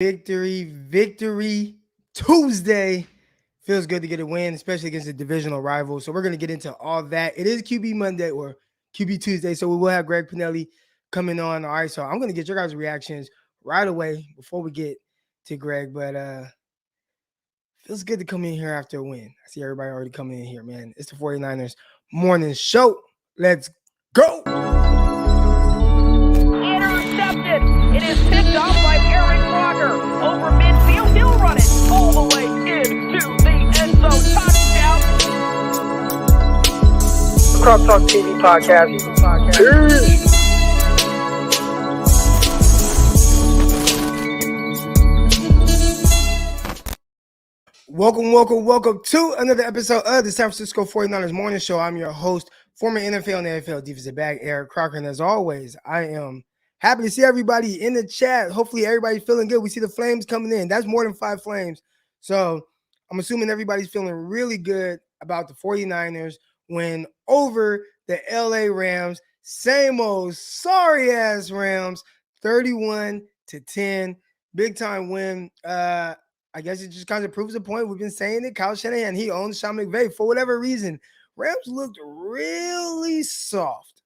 Victory Tuesday. Feels good to get a win, especially against a divisional rival. So we're going to get into all that. It is QB Monday or QB Tuesday, so we will have Greg Pinelli coming on. All right, so I'm going to get your guys' reactions right away before we get to Greg. But feels good to come in here after a win. I see everybody already coming in here, man. It's the 49ers morning show. Let's go. Intercepted. It is picked up by Aaron Crocker over midfield. He'll run it all the way into the end zone. Touchdown. Cross Talk TV podcast. Peace. Welcome to another episode of the San Francisco 49ers Morning Show. I'm your host, former NFL and NFL defensive back, Eric Crocker. And as always, I am happy to see everybody in the chat. Hopefully everybody's feeling good. We see the flames coming in. That's more than 5 flames. So I'm assuming everybody's feeling really good about the 49ers win over the LA Rams. Same old sorry-ass Rams, 31-10. Big time win. I guess it just kind of proves the point. We've been saying it. Kyle Shanahan, he owns Sean McVay. For whatever reason, Rams looked really soft.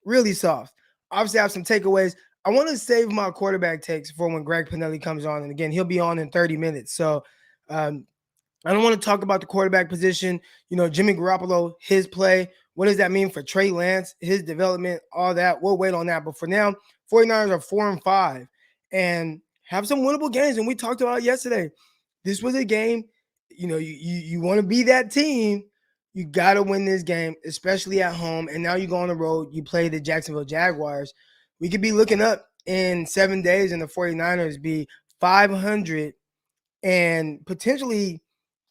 Really soft. Obviously, I have some takeaways. I want to save my quarterback takes for when Greg Pinelli comes on. And again, he'll be on in 30 minutes. So I don't want to talk about the quarterback position. You know, Jimmy Garoppolo, his play. What does that mean for Trey Lance, his development, all that? We'll wait on that. But for now, 49ers are 4-5. And have some winnable games. And we talked about it yesterday. This was a game, you know, you want to be that team. You got to win this game, especially at home. And now you go on the road. You play the Jacksonville Jaguars. We could be looking up in 7 days and the 49ers be 500 and potentially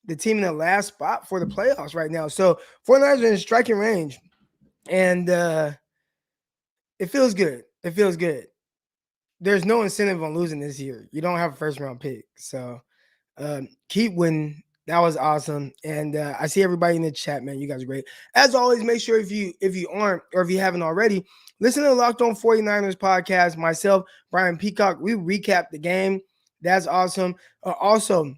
the team in the last spot for the playoffs right now. So 49ers are in striking range. And it feels good. It feels good. There's no incentive on losing this year. You don't have a first-round pick. So keep winning. That was awesome. And I see everybody in the chat, man. You guys are great. As always, make sure if you aren't or if you haven't already, listen to the Locked On 49ers podcast. Myself, Brian Peacock, we recap the game. That's awesome. Also,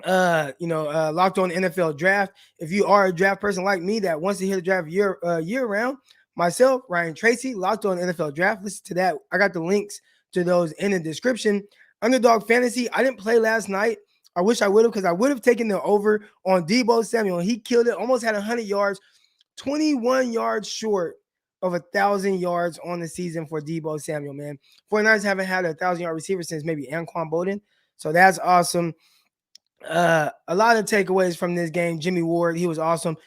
Locked On NFL Draft. If you are a draft person like me that wants to hit the draft year round, myself, Ryan Tracy, Locked On NFL Draft. Listen to that. I got the links to those in the description. Underdog Fantasy, I didn't play last night. I wish I would have, because I would have taken the over on Deebo Samuel. He killed it, almost had 100 yards, 21 yards short of 1,000 yards on the season for Deebo Samuel, man. 49ers haven't had a 1,000-yard receiver since maybe Anquan Bolden. So that's awesome. A lot of takeaways from this game. Jimmy Ward, he was awesome.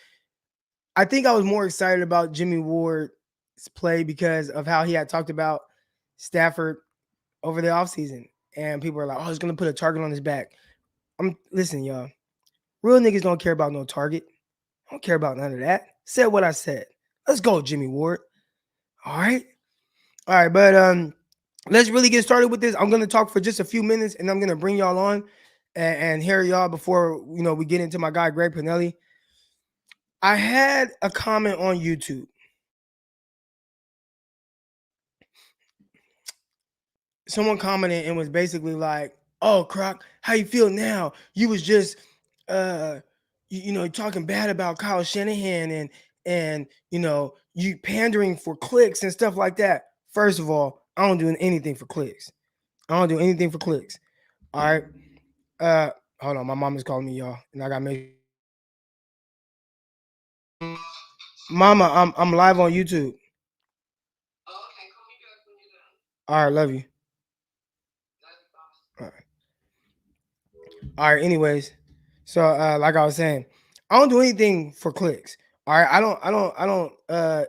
I think I was more excited about Jimmy Ward's play because of how he had talked about Stafford over the offseason. And people are like, oh, he's going to put a target on his back. Listen, y'all. Real niggas don't care about no target. I don't care about none of that. Said what I said. Let's go, Jimmy Ward. All right. But let's really get started with this. I'm going to talk for just a few minutes, and I'm going to bring y'all on and hear y'all before, we get into my guy, Greg Pinelli. I had a comment on YouTube. Someone commented and was basically like, oh, Croc, how you feel now? You was just, talking bad about Kyle Shanahan and you pandering for clicks and stuff like that. First of all, I don't do anything for clicks. All right. Hold on. My mom is calling me, y'all. And I got to make Mama, I'm live on YouTube. Oh, okay, call me back when you're done. All right, love you. All right, anyways. So like I was saying, I don't do anything for clicks. All right. I don't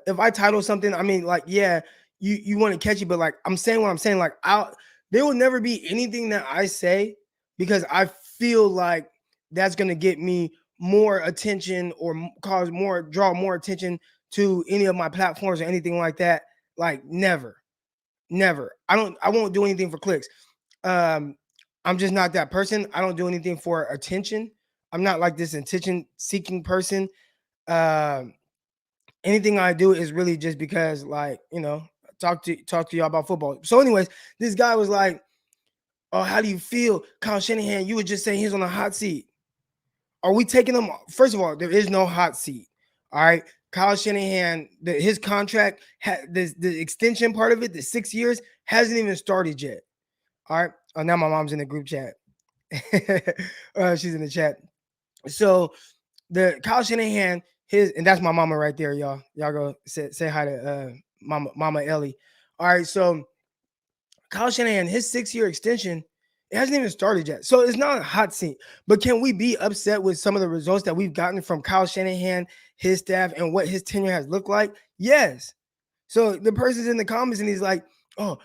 if I title something, I mean, like, yeah, you want to catch it, but like I'm saying what I'm saying, like there will never be anything that I say because I feel like that's gonna get me more attention or draw more attention to any of my platforms or anything like that. Like never. I won't do anything for clicks. I'm just not that person. I don't do anything for attention. I'm not like this attention-seeking person. Anything I do is really just because, like, talk to y'all about football. So, anyways, this guy was like, Oh, how do you feel? Kyle Shanahan, you were just saying he's on a hot seat. Are we taking him? First of all, there is no hot seat. All right. Kyle Shanahan, his contract, the extension part of it, the 6 years, hasn't even started yet. All right. Oh, now my mom's in the group chat. She's in the chat. So the Kyle Shanahan, and that's my mama right there, y'all. Y'all go say hi to Mama Ellie. All right. So Kyle Shanahan, his 6-year extension, it hasn't even started yet. So it's not a hot seat. But can we be upset with some of the results that we've gotten from Kyle Shanahan, his staff, and what his tenure has looked like? Yes. So the person's in the comments and he's like, oh,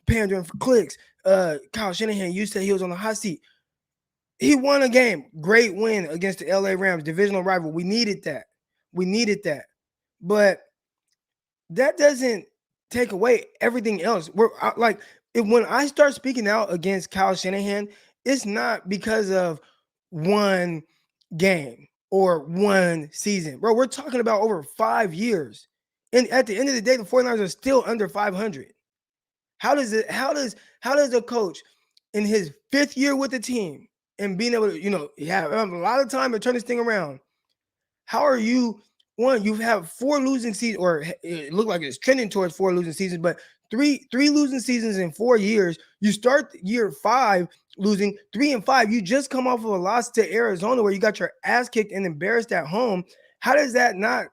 pandering for clicks. Kyle Shanahan, you said he was on the hot seat. He won a game. Great win against the LA Rams, divisional rival. We needed that. But that doesn't take away everything else. When I start speaking out against Kyle Shanahan, it's not because of one game or one season. Bro, we're talking about over 5 years. And at the end of the day, the 49ers are still under 500. How does a coach in his 5th year with the team and being able to, have a lot of time to turn this thing around? How are you? One, you have 4 losing seasons, or it looked like it's trending towards 4 losing seasons, but three losing seasons in 4 years. You start year 5 losing 3 and 5. You just come off of a loss to Arizona where you got your ass kicked and embarrassed at home. How does that not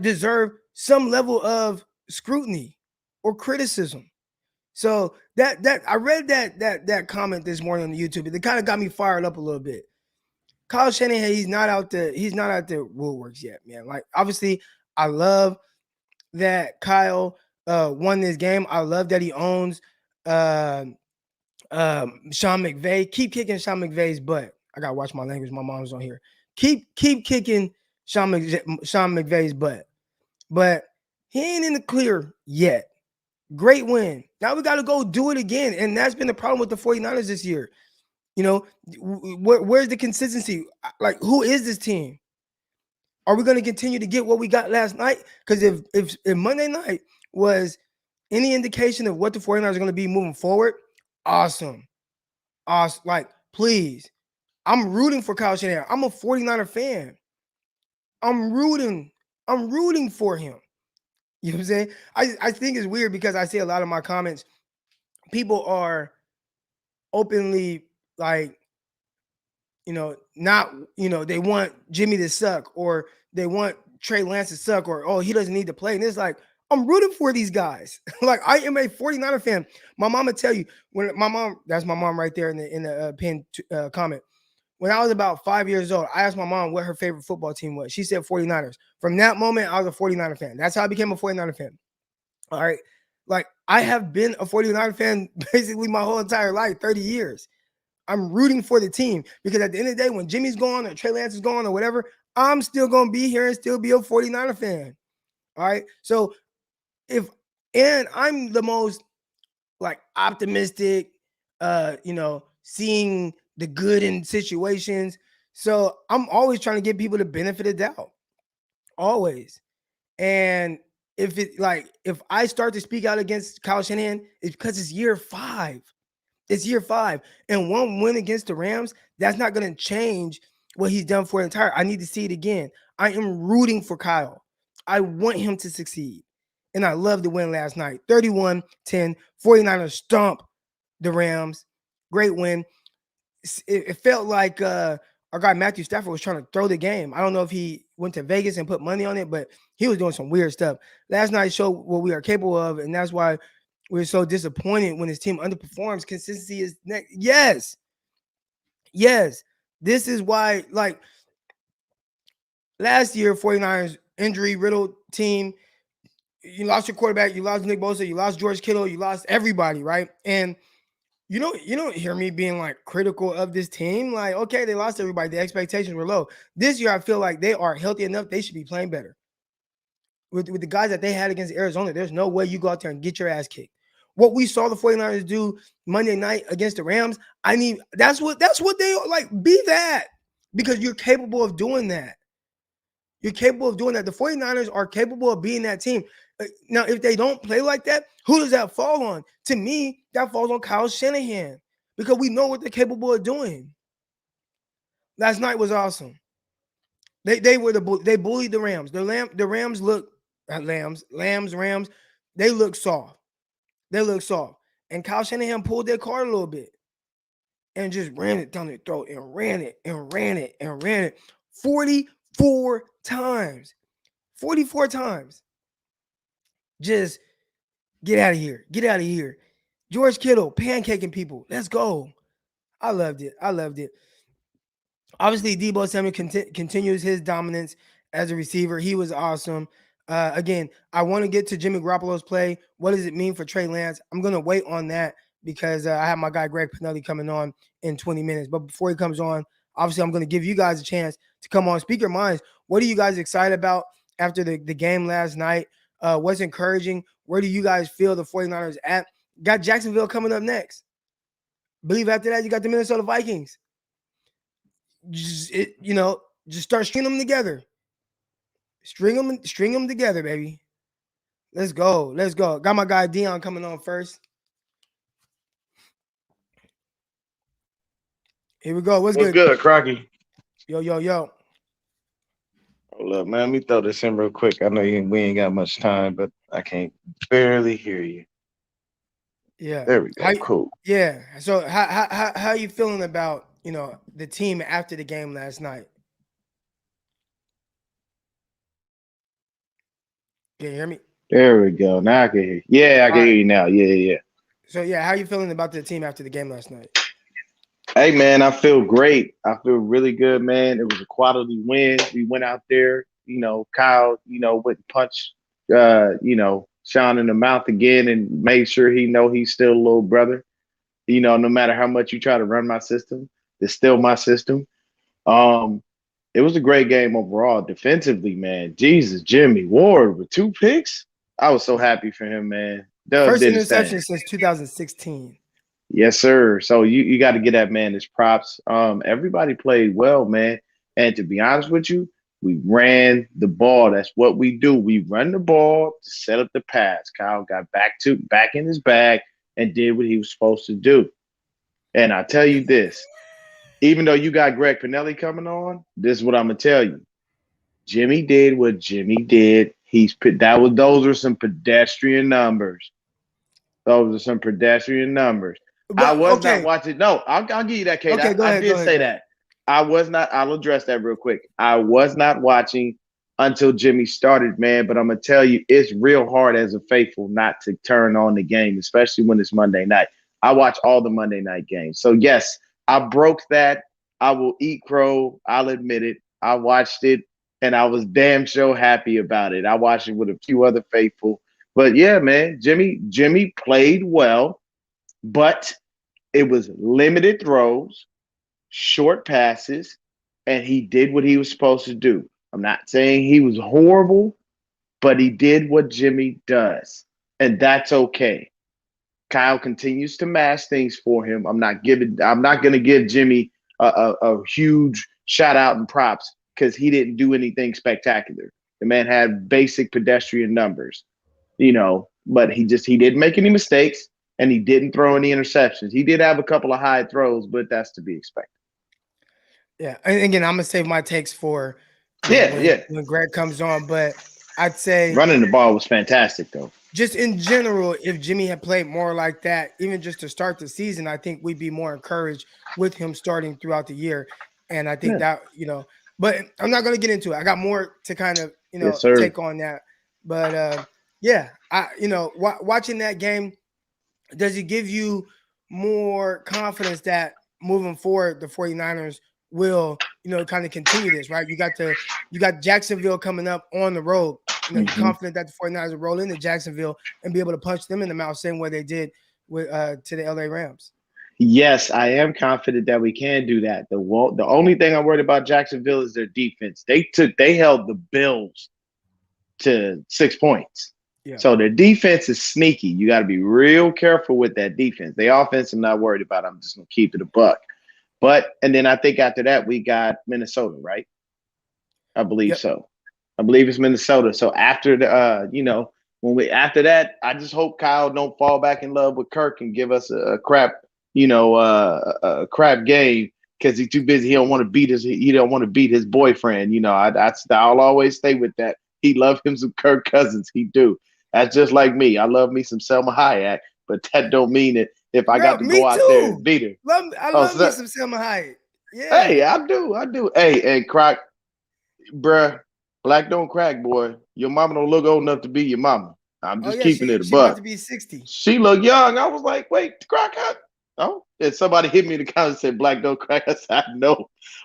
deserve some level of scrutiny or criticism? So that I read that comment this morning on the YouTube. It kind of got me fired up a little bit. Kyle Shanahan, he's not out the woodworks yet, man. Like, obviously, I love that Kyle won this game. I love that he owns Sean McVay. Keep kicking Sean McVay's butt. I gotta watch my language. My mom's on here. Keep kicking Sean McVay's butt. But he ain't in the clear yet. Great win. Now we got to go do it again. And that's been the problem with the 49ers this year. Where's the consistency? Like, who is this team? Are we going to continue to get what we got last night? Because if Monday night was any indication of what the 49ers are going to be moving forward, awesome. Like, please. I'm rooting for Kyle Shanahan. I'm a 49er fan. I'm rooting for him. You know what I'm saying? I think it's weird because I see a lot of my comments, people are openly like, they want Jimmy to suck, or they want Trey Lance to suck, or, oh, he doesn't need to play. And it's like, I'm rooting for these guys. Like, I am a 49er fan. My mom would tell you, that's my mom right there in the pinned comment. When I was about 5 years old, I asked my mom what her favorite football team was. She said 49ers. From that moment, I was a 49er fan. That's how I became a 49er fan. All right. Like, I have been a 49er fan basically my whole entire life, 30 years. I'm rooting for the team because at the end of the day, when Jimmy's gone or Trey Lance is gone or whatever, I'm still going to be here and still be a 49er fan. All right. So and I'm the most optimistic, seeing the good in situations. So I'm always trying to give people the benefit of doubt. Always. And if I start to speak out against Kyle Shanahan, it's because it's year 5. It's year 5. And one win against the Rams, that's not going to change what he's done for the entire. I need to see it again. I am rooting for Kyle. I want him to succeed. And I love the win last night. 31-10. 49ers stomp the Rams. Great win. It felt like our guy Matthew Stafford was trying to throw the game. I don't know if he went to Vegas and put money on it, but he was doing some weird stuff. Last night showed what we are capable of, and that's why we're so disappointed when his team underperforms. Consistency is next. Yes. This is why, last year, 49ers injury-riddled team. You lost your quarterback. You lost Nick Bosa. You lost George Kittle. You lost everybody, right? And you don't hear me being critical of this team. Like, okay, they lost everybody. The expectations were low. This year, I feel like they are healthy enough. They should be playing better. With the guys that they had against Arizona, there's no way you go out there and get your ass kicked. What we saw the 49ers do Monday night against the Rams, that's what they are like. Be that, because you're capable of doing that. You're capable of doing that. The 49ers are capable of being that team. Now, if they don't play like that, who does that fall on? To me, that falls on Kyle Shanahan because we know what they're capable of doing. Last night was awesome. They they bullied the Rams. The Rams look Rams. They look soft. They look soft. And Kyle Shanahan pulled their card a little bit and just ran it down their throat and ran it and ran it and ran it 44 times. 44 times. Just get out of here. Get out of here. George Kittle pancaking people. Let's go. I loved it. I loved it. Obviously, Deebo Samuel continues his dominance as a receiver. He was awesome. Again, I want to get to Jimmy Garoppolo's play. What does it mean for Trey Lance? I'm going to wait on that because I have my guy Greg Pinelli coming on in 20 minutes. But before he comes on, obviously, I'm going to give you guys a chance to come on. Speak your minds. What are you guys excited about after the game last night? What's encouraging? Where do you guys feel the 49ers at? Got Jacksonville coming up next. Believe after that, you got the Minnesota Vikings. Just start stringing them together. String them together, baby. Let's go. Let's go. Got my guy Dion coming on first. Here we go. What's good, Crocky? Yo. Hold up, man. Let me throw this in real quick. I know we ain't got much time, but I can't barely hear you. Yeah. There we go. Cool. Yeah. So how are you feeling about, the team after the game last night? Can you hear me? There we go. Now I can hear you. Yeah, I can hear you now. Yeah. So, how are you feeling about the team after the game last night? Hey, man, I feel great. I feel really good, man. It was a quality win. We went out there, Kyle, went and punched, Sean in the mouth again and made sure he's still a little brother. No matter how much you try to run my system, it's still my system. It was a great game overall. Defensively, man, Jesus, Jimmy Ward with 2 picks. I was so happy for him, man. First interception since 2016. Yes, sir. So you got to get that man his props. Everybody played well, man. And to be honest with you, we ran the ball. That's what we do. We run the ball to set up the pass. Kyle got back in his bag and did what he was supposed to do. And I tell you this, even though you got Greg Pinelli coming on, this is what I'm gonna tell you. Jimmy did what Jimmy did. Those are some pedestrian numbers. Those are some pedestrian numbers. But, I was not watching. No, I'll give you that, Kate. Okay, I did say that. I was not. I'll address that real quick. I was not watching until Jimmy started, man. But I'm gonna tell you, it's real hard as a faithful not to turn on the game, especially when it's Monday night. I watch all the Monday night games. So yes, I broke that. I will eat crow. I'll admit it. I watched it, and I was damn sure happy about it. I watched it with a few other faithful. But yeah, man, Jimmy played well, but it was limited throws, short passes, and he did what he was supposed to do. I'm not saying he was horrible, but he did what Jimmy does, and that's okay. Kyle continues to mash things for him. I'm not going to give Jimmy a huge shout out and props because he didn't do anything spectacular. The man had basic pedestrian numbers, but he didn't make any mistakes and he didn't throw any interceptions. He did have a couple of high throws, but that's to be expected. Yeah. And again, I'm going to save my takes for when Greg comes on, but I'd say running the ball was fantastic though. Just in general, if Jimmy had played more like that, even just to start the season, I think we'd be more encouraged with him starting throughout the year. And I think that, but I'm not going to get into it. I got more to kind of, take on that. But watching that game, does it give you more confidence that moving forward, the 49ers will, kind of continue this, right? You got Jacksonville coming up on the road. You're confident that the 49ers will roll into Jacksonville and be able to punch them in the mouth, same way they did with to the LA Rams. Yes, I am confident that we can do that. The only thing I'm worried about Jacksonville is their defense. They held the Bills to 6 points. Yeah. So their defense is sneaky. You got to be real careful with that defense. The offense I'm not worried about. I'm just going to keep it a buck. And then I think after that we got Minnesota, right? I believe so. I believe it's Minnesota. So after the, after that, I just hope Kyle don't fall back in love with Kirk and give us a crap, a crap game because he's too busy. He don't want to beat his boyfriend. I'll always stay with that. He love him some Kirk Cousins. He do. That's just like me. I love me some Selma Hayek, but that don't mean that if I got to me go out there and too. beat her. I love me some Selma Hayek. Yeah. Hey, I do. Hey, Croc, bruh, black don't crack, boy. Your mama don't look old enough to be your mama. I'm just keeping it a she about buck. to be 60. She looked young. I was like, wait, Croc, oh, and somebody hit me in the comments and said, black don't crack. I said,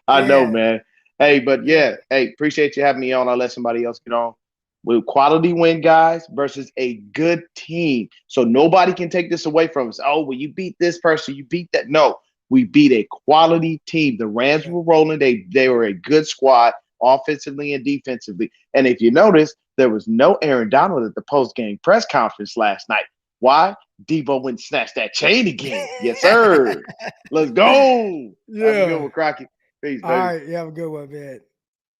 I know, man. Hey, but hey, appreciate you having me on. I'll let somebody else get on. With quality win, guys, versus a good team. So nobody can take this away from us. Oh, well, you beat this person, you beat that. No, we beat a quality team. The Rams were rolling. They were a good squad, offensively and defensively. And if you notice, there was no Aaron Donald at the post-game press conference last night. Why? Debo went and snatched that chain again. Yes, sir. Let's go. Yeah. Have a good one, Crocky. Peace, baby. All right. You have a good one, man.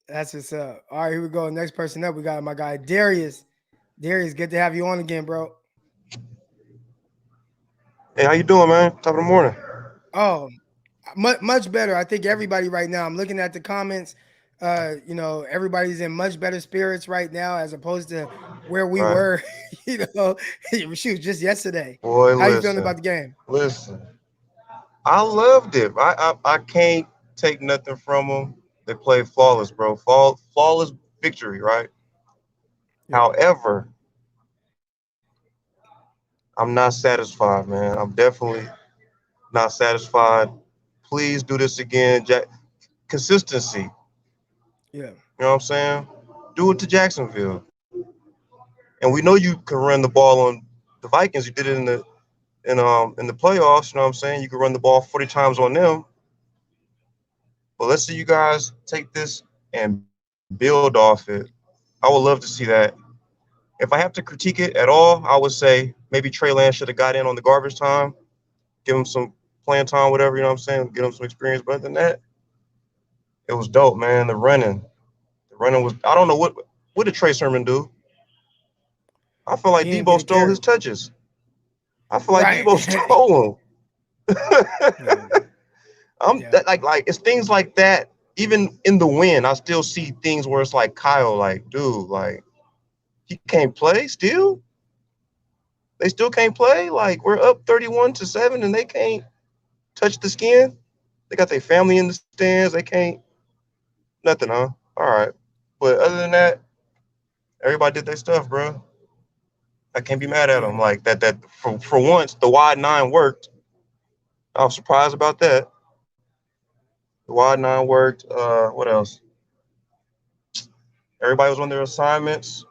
That's what's up. All right, here we go. Next person up, we got my guy Darius. Darius, good to have you on again, bro. Hey, how you doing, man? Top of the morning. Oh, much better. I think everybody right now, I'm looking at the comments, everybody's in much better spirits right now as opposed to where we were, shoot, just yesterday. Boy, how you feeling about the game? Listen, I loved it. I can't take nothing from them. They played flawless, bro. Flawless victory, right? Yeah. However, I'm not satisfied, man. I'm definitely not satisfied. Please do this again. Consistency. Yeah. You know what I'm saying? Do it to Jacksonville. And we know you can run the ball on the Vikings. You did it in the playoffs, you know what I'm saying? You can run the ball 40 times on them. But let's see you guys take this and build off it. I would love to see that. If I have to critique it at all, I would say maybe Trey Lance should have got in on the garbage time, give him some playing time, whatever, you know what I'm saying? Get him some experience. But other than that, it was dope, man. The running was, I don't know what did Trey Sermon do? I feel like Debo stole his touches. I feel like Debo stole them. Like it's things like that. Even in the win, I still see things where it's like Kyle, like, dude, like he can't play still. They still can't play. Like we're up 31-7 and they can't touch the skin. They got their family in the stands. They can't nothing, huh? All right. But other than that, everybody did their stuff, bro. I can't be mad at them. Like that for once, the wide 9 worked. I was surprised about that. The wide 9 worked. What else? Everybody was on their assignments.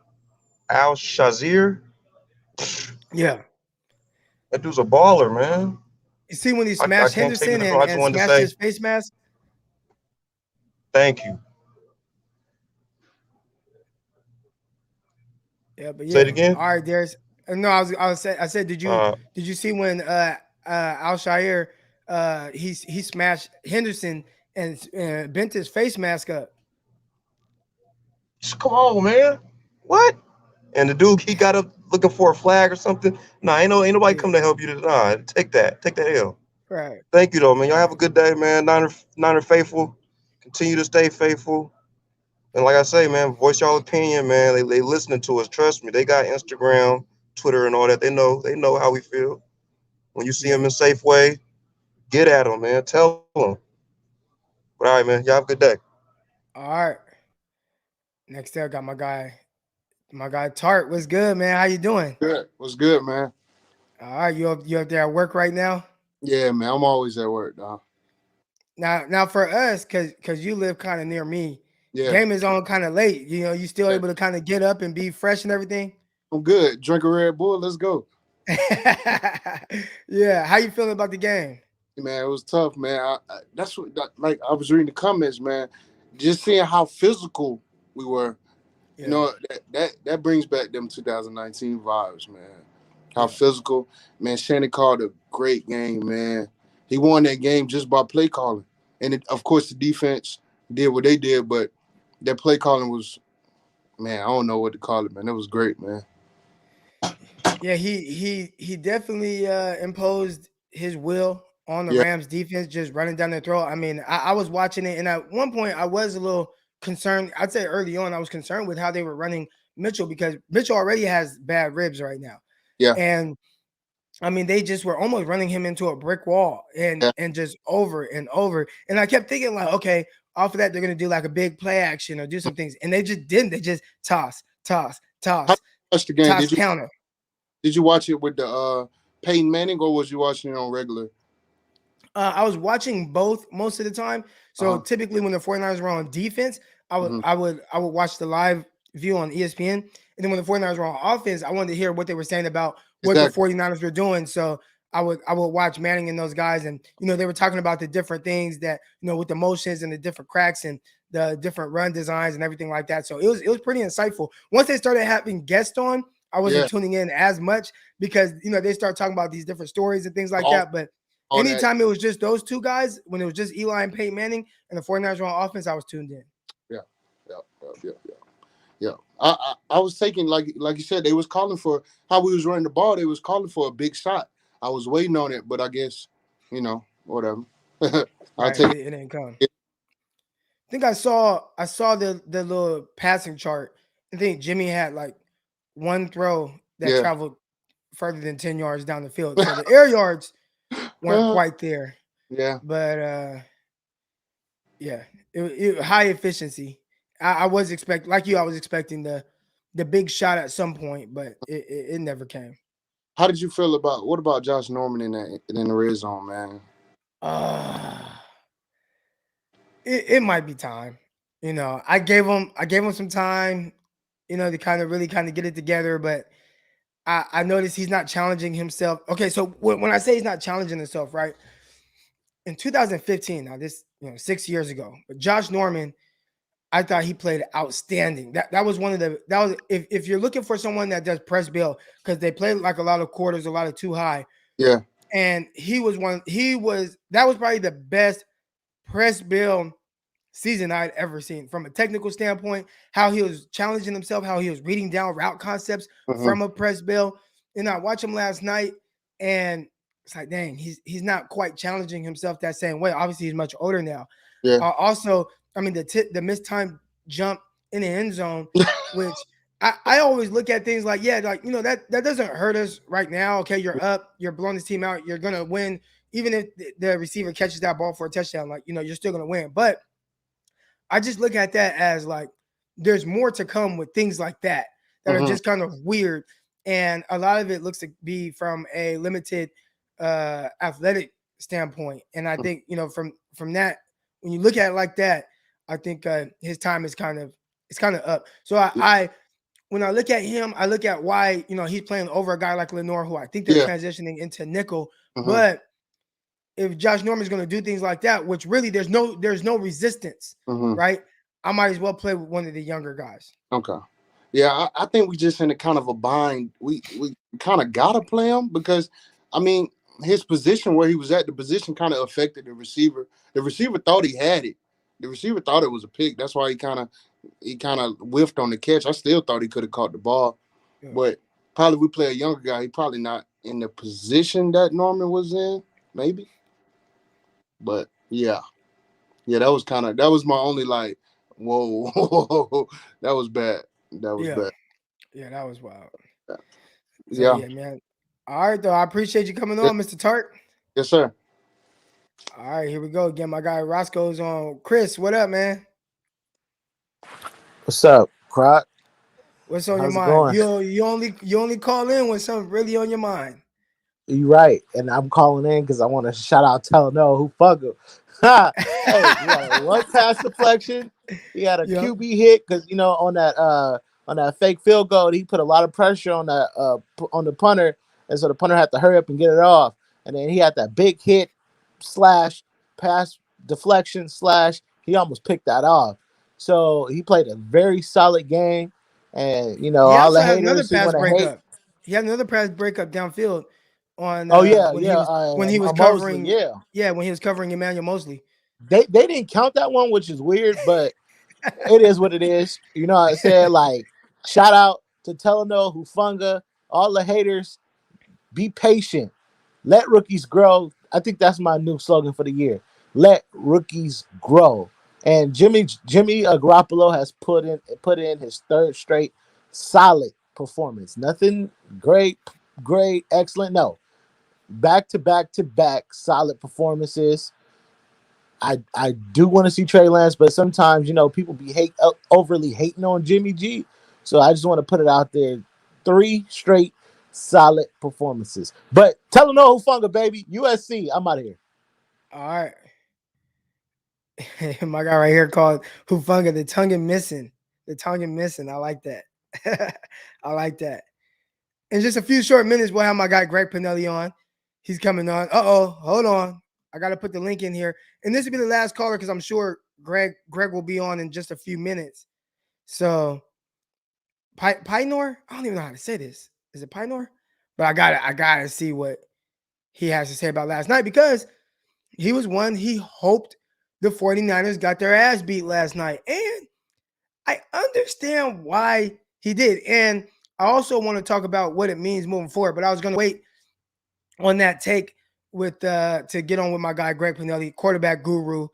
Al Shazir. Yeah. That dude's a baller, man. You see when he smashed Henderson and smashed his face mask? Thank you. Yeah, but yeah. Say it again. All right, Darius. No, I said, did you see when Al-Shaair he smashed Henderson and bent his face mask up? Come on, man. What? And the dude, he got up looking for a flag or something. Nah, ain't nobody come to help you. Nah, take that L. Right. Thank you though, man. Y'all have a good day, man. Niner faithful. Continue to stay faithful. And like I say, man, voice y'all opinion, man. They listening to us. Trust me. They got Instagram, Twitter, and all that. They know how we feel. When you see them in Safeway, get at them, man. Tell them. But all right, man. Y'all have a good day. All right. Next up, got my guy Tart. What's good, man? How you doing? Good. What's good, man? All right, you up there at work right now? Yeah, man. I'm always at work, dog. Now for us, cause you live kind of near me. Yeah. Game is on kind of late. You still able to kind of get up and be fresh and everything? I'm good. Drink a Red Bull. Let's go. Yeah. How you feeling about the game? Man, it was tough, man. That's what, like I was reading the comments, man. Just seeing how physical we were. Yeah. You know, that brings back them 2019 vibes, man. How physical. Man, Shannon called a great game, man. He won that game just by play calling. And, of course, the defense did what they did, but that play calling was, man, I don't know what to call it, man. It was great, man. Yeah, he definitely imposed his will on the Yeah, Rams defense, just running down their throat. I mean, I was watching it, and at one point I was a little concerned. I'd say early on I was concerned with how they were running Mitchell, because Mitchell already has bad ribs right now. yeah, And I mean, they just were almost running him into a brick wall yeah. and just over and over. And I kept thinking, like, okay, off of that, they're gonna do like a big play action or do some things. And they just didn't. They just toss, toss, How toss, did you watch the game? toss, counter. Did you watch it with the Peyton Manning, or was you watching it on regular? I was watching both most of the time. So Uh-huh. typically when the 49ers were on defense, I would Mhm. I would I would watch the live view on ESPN. And then when the 49ers were on offense, I wanted to hear what they were saying about what the Exactly. 49ers were doing. So I would watch Manning and those guys, and they were talking about the different things that, with the motions and the different cracks and the different run designs and everything like that. So it was pretty insightful. Once they started having guests on, I wasn't Yeah. tuning in as much because they start talking about these different stories and things like All, that. But all that. anytime it was just those two guys, when it was just Eli and Peyton Manning and the 49ers were on offense, I was tuned in. Yeah. Yeah. I was taking, like you said, they was calling for how we was running the ball. They was calling for a big shot. I was waiting on it, but I guess, whatever. I'll Right. take It didn't come. I think I saw the little passing chart. I think Jimmy had like one throw that Yeah. traveled further than 10 yards down the field. So the air yards weren't quite there. Yeah. But yeah, it high efficiency. I was expecting, like you, I was expecting the big shot at some point, but it never came. How did you feel what about Josh Norman in the red zone, man? It might be time. I gave him some time, to kind of really kind of get it together, but I noticed he's not challenging himself. Okay, so when I say he's not challenging himself, right? In 2015, now this 6 years ago, but Josh Norman, I thought he played outstanding. That was one of the that was if you're looking for someone that does press bill, because they play like a lot of quarters, a lot of too high. Yeah. And that was probably the best press bill season I'd ever seen from a technical standpoint, how he was challenging himself, how he was reading down route concepts from a press bill. And I watched him last night, and it's like, dang, he's not quite challenging himself that same way. Obviously, he's much older now. Yeah. Also, I mean, the missed time jump in the end zone, which I always look at things like, that doesn't hurt us right now. Okay, you're up, you're blowing this team out, you're gonna win, even if the receiver catches that ball for a touchdown. Like, you're still gonna win. But I just look at that as like there's more to come with things like that are just kind of weird, and a lot of it looks to be from a limited athletic standpoint. And I think from that, when you look at it like that, I think his time is kind of up. So I when I look at him, I look at why he's playing over a guy like Lenore, who I think they're transitioning into nickel. But if Josh Norman's going to do things like that, which really there's no resistance, right? I might as well play with one of the younger guys. Okay. Yeah, I think we just in a kind of a bind. We kind of got to play him because, I mean, his position where he was at, the position kind of affected the receiver. The receiver thought he had it. The receiver thought it was a pick. That's why he kind of whiffed on the catch. I still thought he could have caught the ball. Yeah. But probably we play a younger guy. He probably not in the position that Norman was in, maybe. But yeah, that was my only like, whoa, that was bad. That was bad. Yeah, that was wild. Yeah. So, man. All right, though. I appreciate you coming on, Mr. Tart. Yes, sir. All right, here we go again. My guy Roscoe's on. Chris, what up, man? What's up, Croc? What's on your mind? You only call in when something's really on your mind. You right, and I'm calling in because I want to shout out Teleno who fuck him. Hey, he had a one pass deflection. He had a QB hit because on that fake field goal, he put a lot of pressure on the punter, and so the punter had to hurry up and get it off. And then he had that big hit / pass deflection / he almost picked that off. So he played a very solid game, and all the haters who want to hate. He had another pass breakup downfield on. When he was covering, when he was covering Emmanuel Mosley. They didn't count that one, which is weird, but it is what it is. You know what I said? Like, shout out to Teleno Hufunga. all the haters, be patient. Let rookies grow. I think that's my new slogan for the year. Let rookies grow. And Jimmy Garoppolo has put in his third straight solid performance. Nothing great, excellent. No, back to back solid performances. I do want to see Trey Lance, but sometimes people be overly hating on Jimmy G. So I just want to put it out there: 3 straight solid performances. But tell them no Hufunga, baby. USC. I'm out of here. All right. My guy right here called Hufunga the tongue and missing. The tongue and missing. I like that. I like that. In just a few short minutes, we'll have my guy Greg Pinelli on. He's coming on. Hold on. I got to put the link in here. And this will be the last caller because I'm sure Greg will be on in just a few minutes. So, Pinor? I don't even know how to say this. Is it Pinor? But I gotta see what he has to say about last night because he was one. He hoped the 49ers got their ass beat last night. And I understand why he did. And I also want to talk about what it means moving forward. But I was going to wait on that take with to get on with my guy, Greg Pinelli, quarterback guru.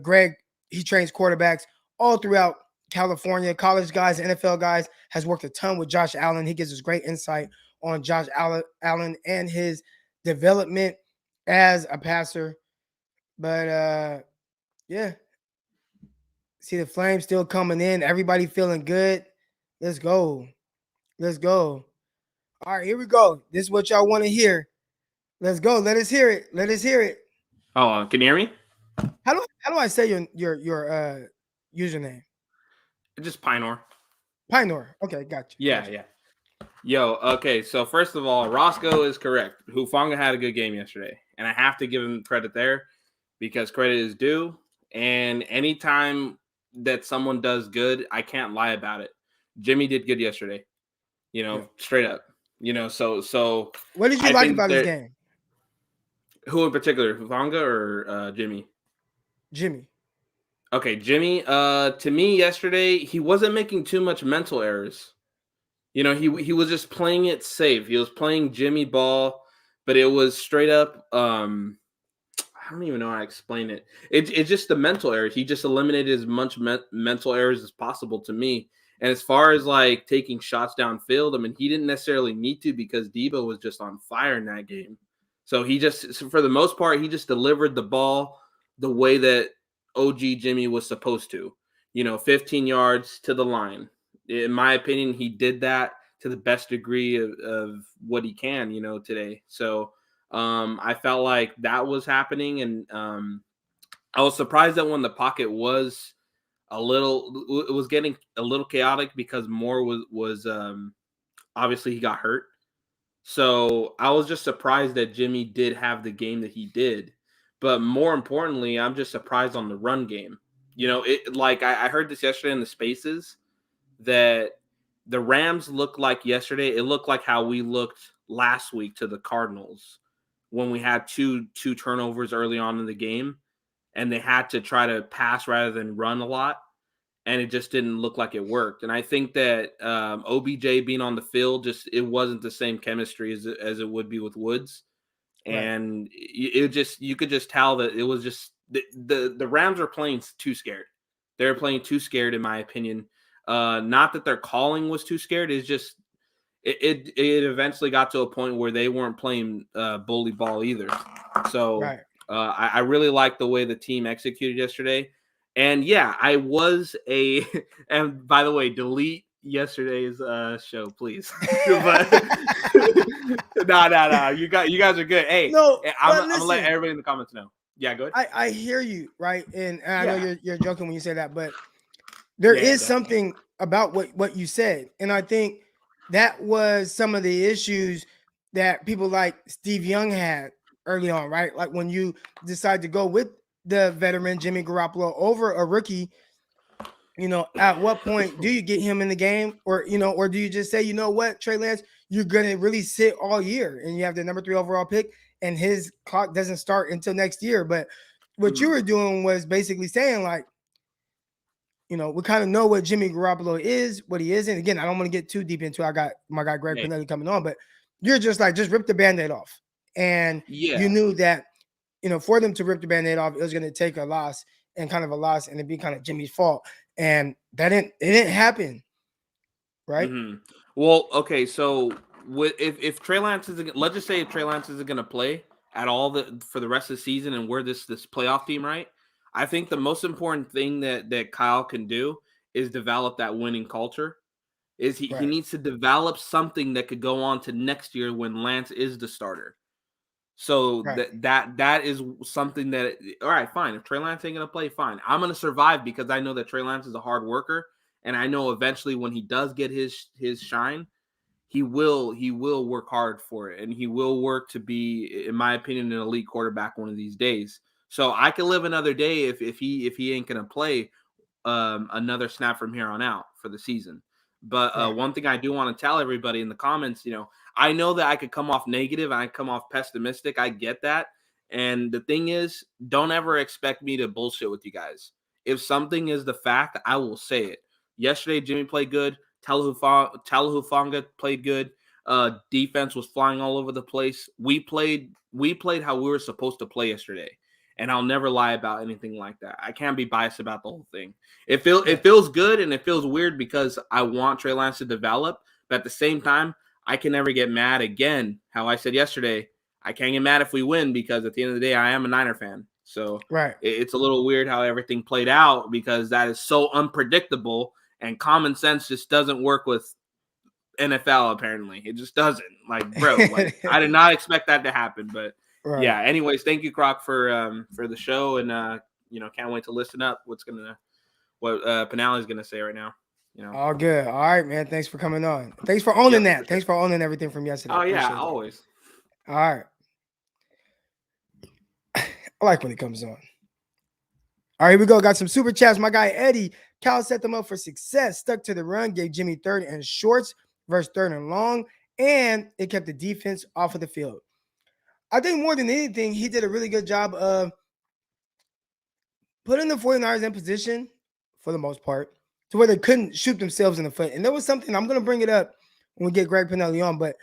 Greg, he trains quarterbacks all throughout California, college guys, NFL guys, has worked a ton with Josh Allen. He gives us great insight on Josh Allen and his development as a passer. But, yeah. See the flames still coming in. Everybody feeling good. Let's go. Let's go. All right, here we go. This is what y'all want to hear. Let's go. Let us hear it. Let us hear it. Oh, can you hear me? How do I say your username? Just Pinor. Pinor. Okay, gotcha. Yeah. Yo, okay. So first of all, Roscoe is correct. Hufunga had a good game yesterday, and I have to give him credit there because credit is due. And anytime that someone does good, I can't lie about it. Jimmy did good yesterday. Straight up. So what did you like about his game? Who in particular, Hufunga or Jimmy? Jimmy. Okay, Jimmy. To me yesterday, he wasn't making too much mental errors. He was just playing it safe. He was playing Jimmy ball, but it was straight up. I don't even know how to explain it. It's just the mental errors. He just eliminated as much mental errors as possible to me. And as far as like taking shots downfield, I mean, he didn't necessarily need to because Debo was just on fire in that game. So for the most part, he just delivered the ball the way that OG Jimmy was supposed to. 15 yards to the line. In my opinion, he did that to the best degree of what he can, today. So I felt like that was happening. And I was surprised that when the pocket was it was getting a little chaotic because Moore was obviously he got hurt. So I was just surprised that Jimmy did have the game that he did. But more importantly, I'm just surprised on the run game. I heard this yesterday in the spaces that the Rams looked like yesterday. It looked like how we looked last week to the Cardinals when we had two turnovers early on in the game and they had to try to pass rather than run a lot. And it just didn't look like it worked. And I think that OBJ being on the field, it wasn't the same chemistry as it would be with Woods. Right. And you could just tell that it was just the Rams are playing too scared. They're playing too scared, in my opinion. Not that their calling was too scared. It's just it eventually got to a point where they weren't playing bully ball either. So right. I really liked the way the team executed yesterday. And yeah, I was and by the way, delete yesterday's show, please. But no. You guys are good. Hey, no, I'm gonna let everybody in the comments know. Yeah, go ahead. I hear you, right? And I know you're joking when you say that, but there is something about what you said. And I think that was some of the issues that people like Steve Young had early on, right? Like when you decide to go with the veteran Jimmy Garoppolo over a rookie, at what point do you get him in the game, or do you just say, you know what, Trey Lance, you're gonna really sit all year, and you have the number 3 overall pick, and his clock doesn't start until next year. But what you were doing was basically saying, like, we kind of know what Jimmy Garoppolo is, what he isn't. Again, I don't want to get too deep into it. I got my guy Greg Pinelli coming on, but you're just rip the Band-Aid off. And you knew that, for them to rip the Band-Aid off, it was going to take a loss and it'd be kind of Jimmy's fault. And it didn't happen. Right. Mm-hmm. Well, okay. So if Trey Lance let's just say if Trey Lance isn't going to play at all for the rest of the season and we're this playoff team, right? I think the most important thing that Kyle can do is develop that winning culture. He needs to develop something that could go on to next year when Lance is the starter. So that is something that, all right, fine. If Trey Lance ain't going to play, fine. I'm going to survive because I know that Trey Lance is a hard worker. And I know eventually when he does get his shine, he will work hard for it. And he will work to be, in my opinion, an elite quarterback one of these days. So I can live another day if he ain't going to play another snap from here on out for the season. But one thing I do want to tell everybody in the comments, I know that I could come off negative and I come off pessimistic. I get that. And the thing is, don't ever expect me to bullshit with you guys. If something is the fact, I will say it. Yesterday, Jimmy played good. Talahufanga played good. Defense was flying all over the place. We played how we were supposed to play yesterday. And I'll never lie about anything like that. I can't be biased about the whole thing. It feels good and it feels weird because I want Trey Lance to develop. But at the same time, I can never get mad again. How I said yesterday, I can't get mad if we win because at the end of the day, I am a Niner fan. So it's a little weird how everything played out because that is so unpredictable and common sense just doesn't work with NFL. Apparently, it just doesn't. Bro, I did not expect that to happen. But yeah. Anyways, thank you, Croc, for the show, and can't wait to listen up. What Pinelli's gonna say right now. All good. All right, man. Thanks for coming on. Thanks for owning that. Thanks for owning everything from yesterday. Oh yeah, always. All right. I like when it comes on. All right, here we go. Got some super chats. My guy Eddie, Cal set them up for success. Stuck to the run, gave Jimmy 3rd and shorts versus 3rd and long, and it kept the defense off of the field. I think more than anything, he did a really good job of putting the 49ers in position, for the most part, to where they couldn't shoot themselves in the foot. And there was something, I'm going to bring it up when we get Greg Pinelli on, but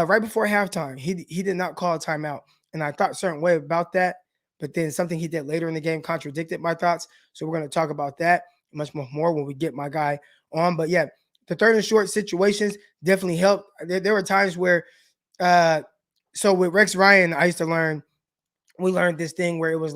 right before halftime, he did not call a timeout. And I thought a certain way about that. But then something he did later in the game contradicted my thoughts. So we're going to talk about that much more when we get my guy on. But yeah, the 3rd and short situations definitely helped. There were times where, so with Rex Ryan, we learned this thing where it was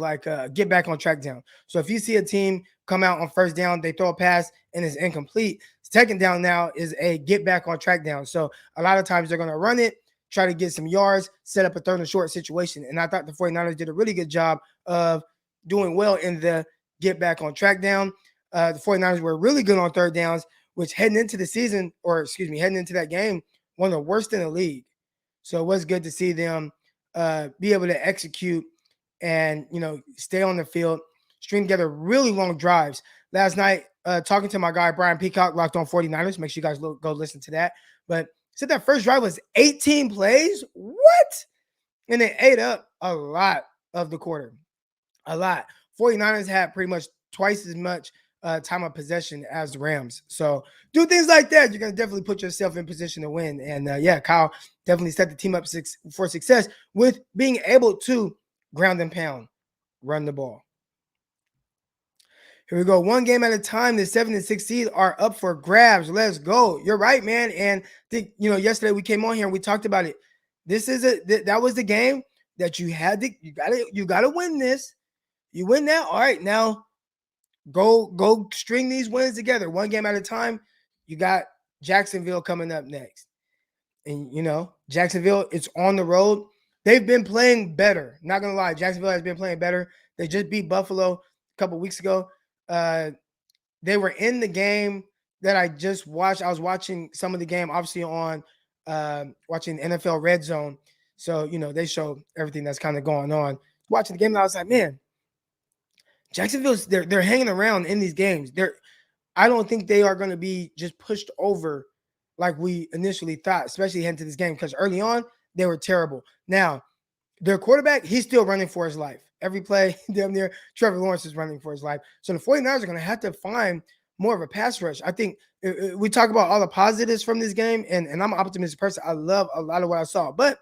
get back on track down. So if you see a team come out on 1st down, they throw a pass and it's incomplete. 2nd down now is a get back on track down. So a lot of times they're going to run it, try to get some yards, set up a 3rd and short situation. And I thought the 49ers did a really good job of doing well in the get back on track down. The 49ers were really good on 3rd downs, which heading into that game, one of the worst in the league. So it was good to see them be able to execute and, stay on the field, string together really long drives. Last night, talking to my guy, Brian Peacock, Locked On 49ers. Make sure you guys go listen to that. But said that first drive was 18 plays. What? And they ate up a lot of the quarter. A lot. 49ers had pretty much twice as much time of possession as the Rams. So do things like that. You're going to definitely put yourself in position to win. And Kyle definitely set the team up for success with being able to ground and pound, run the ball. Here we go. One game at a time. The 7 and 6 seed are up for grabs. Let's go. You're right, man. And yesterday we came on here and we talked about it. That was the game that you got to win this. You win that. All right, now go string these wins together. One game at a time. You got Jacksonville coming up next. And Jacksonville, it's on the road. They've been playing better. Not gonna lie, Jacksonville has been playing better. They just beat Buffalo a couple weeks ago. They were in the game that I just watched. I was watching some of the game, obviously on watching NFL Red Zone. So, they show everything that's kind of going on. Watching the game, and I was like, man, Jacksonville's they're hanging around in these games. I don't think they are going to be just pushed over like we initially thought, especially heading to this game, because early on they were terrible. Now, their quarterback, he's still running for his life. Every play, damn near, Trevor Lawrence is running for his life. So the 49ers are going to have to find more of a pass rush. I think we talk about all the positives from this game, and I'm an optimistic person. I love a lot of what I saw, but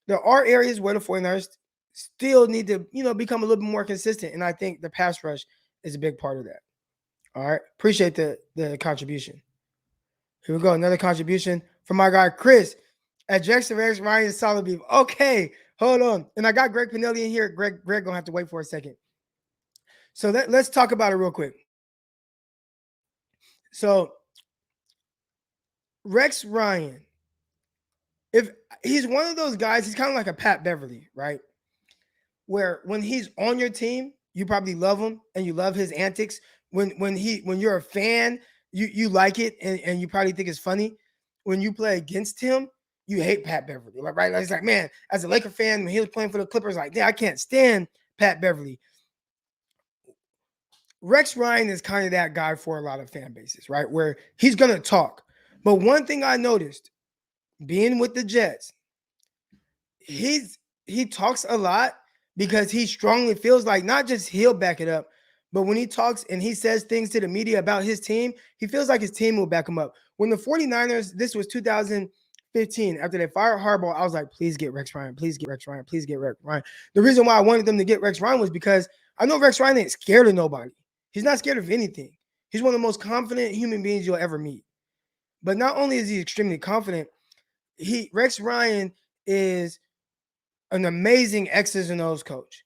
there are areas where the 49ers still need to, become a little bit more consistent, and I think the pass rush is a big part of that. All right, appreciate the contribution. Here we go, another contribution from my guy Chris at Jackson Rex Ryan Solid Beef. Okay, hold on, and I got Greg Pinelli in here. Greg gonna have to wait for a second. So let's talk about it real quick. So Rex Ryan, if he's one of those guys, he's kind of like a Pat Beverly, right? Where when he's on your team, you probably love him and you love his antics. When you're a fan, you like it and you probably think it's funny. When you play against him, you hate Pat Beverly, right? Like, it's like, man, as a Laker fan, when he was playing for the Clippers, like, yeah, I can't stand Pat Beverly. Rex Ryan is kind of that guy for a lot of fan bases, right? Where he's gonna talk. But one thing I noticed, being with the Jets, he talks a lot because he strongly feels like not just he'll back it up, but when he talks and he says things to the media about his team, he feels like his team will back him up. When the 49ers, this was 2015, after they fired Harbaugh, I was like, please get Rex Ryan, please get Rex Ryan, please get Rex Ryan. The reason why I wanted them to get Rex Ryan was because I know Rex Ryan ain't scared of nobody. He's not scared of anything. He's one of the most confident human beings you'll ever meet. But not only is he extremely confident, Rex Ryan is an amazing X's and O's coach.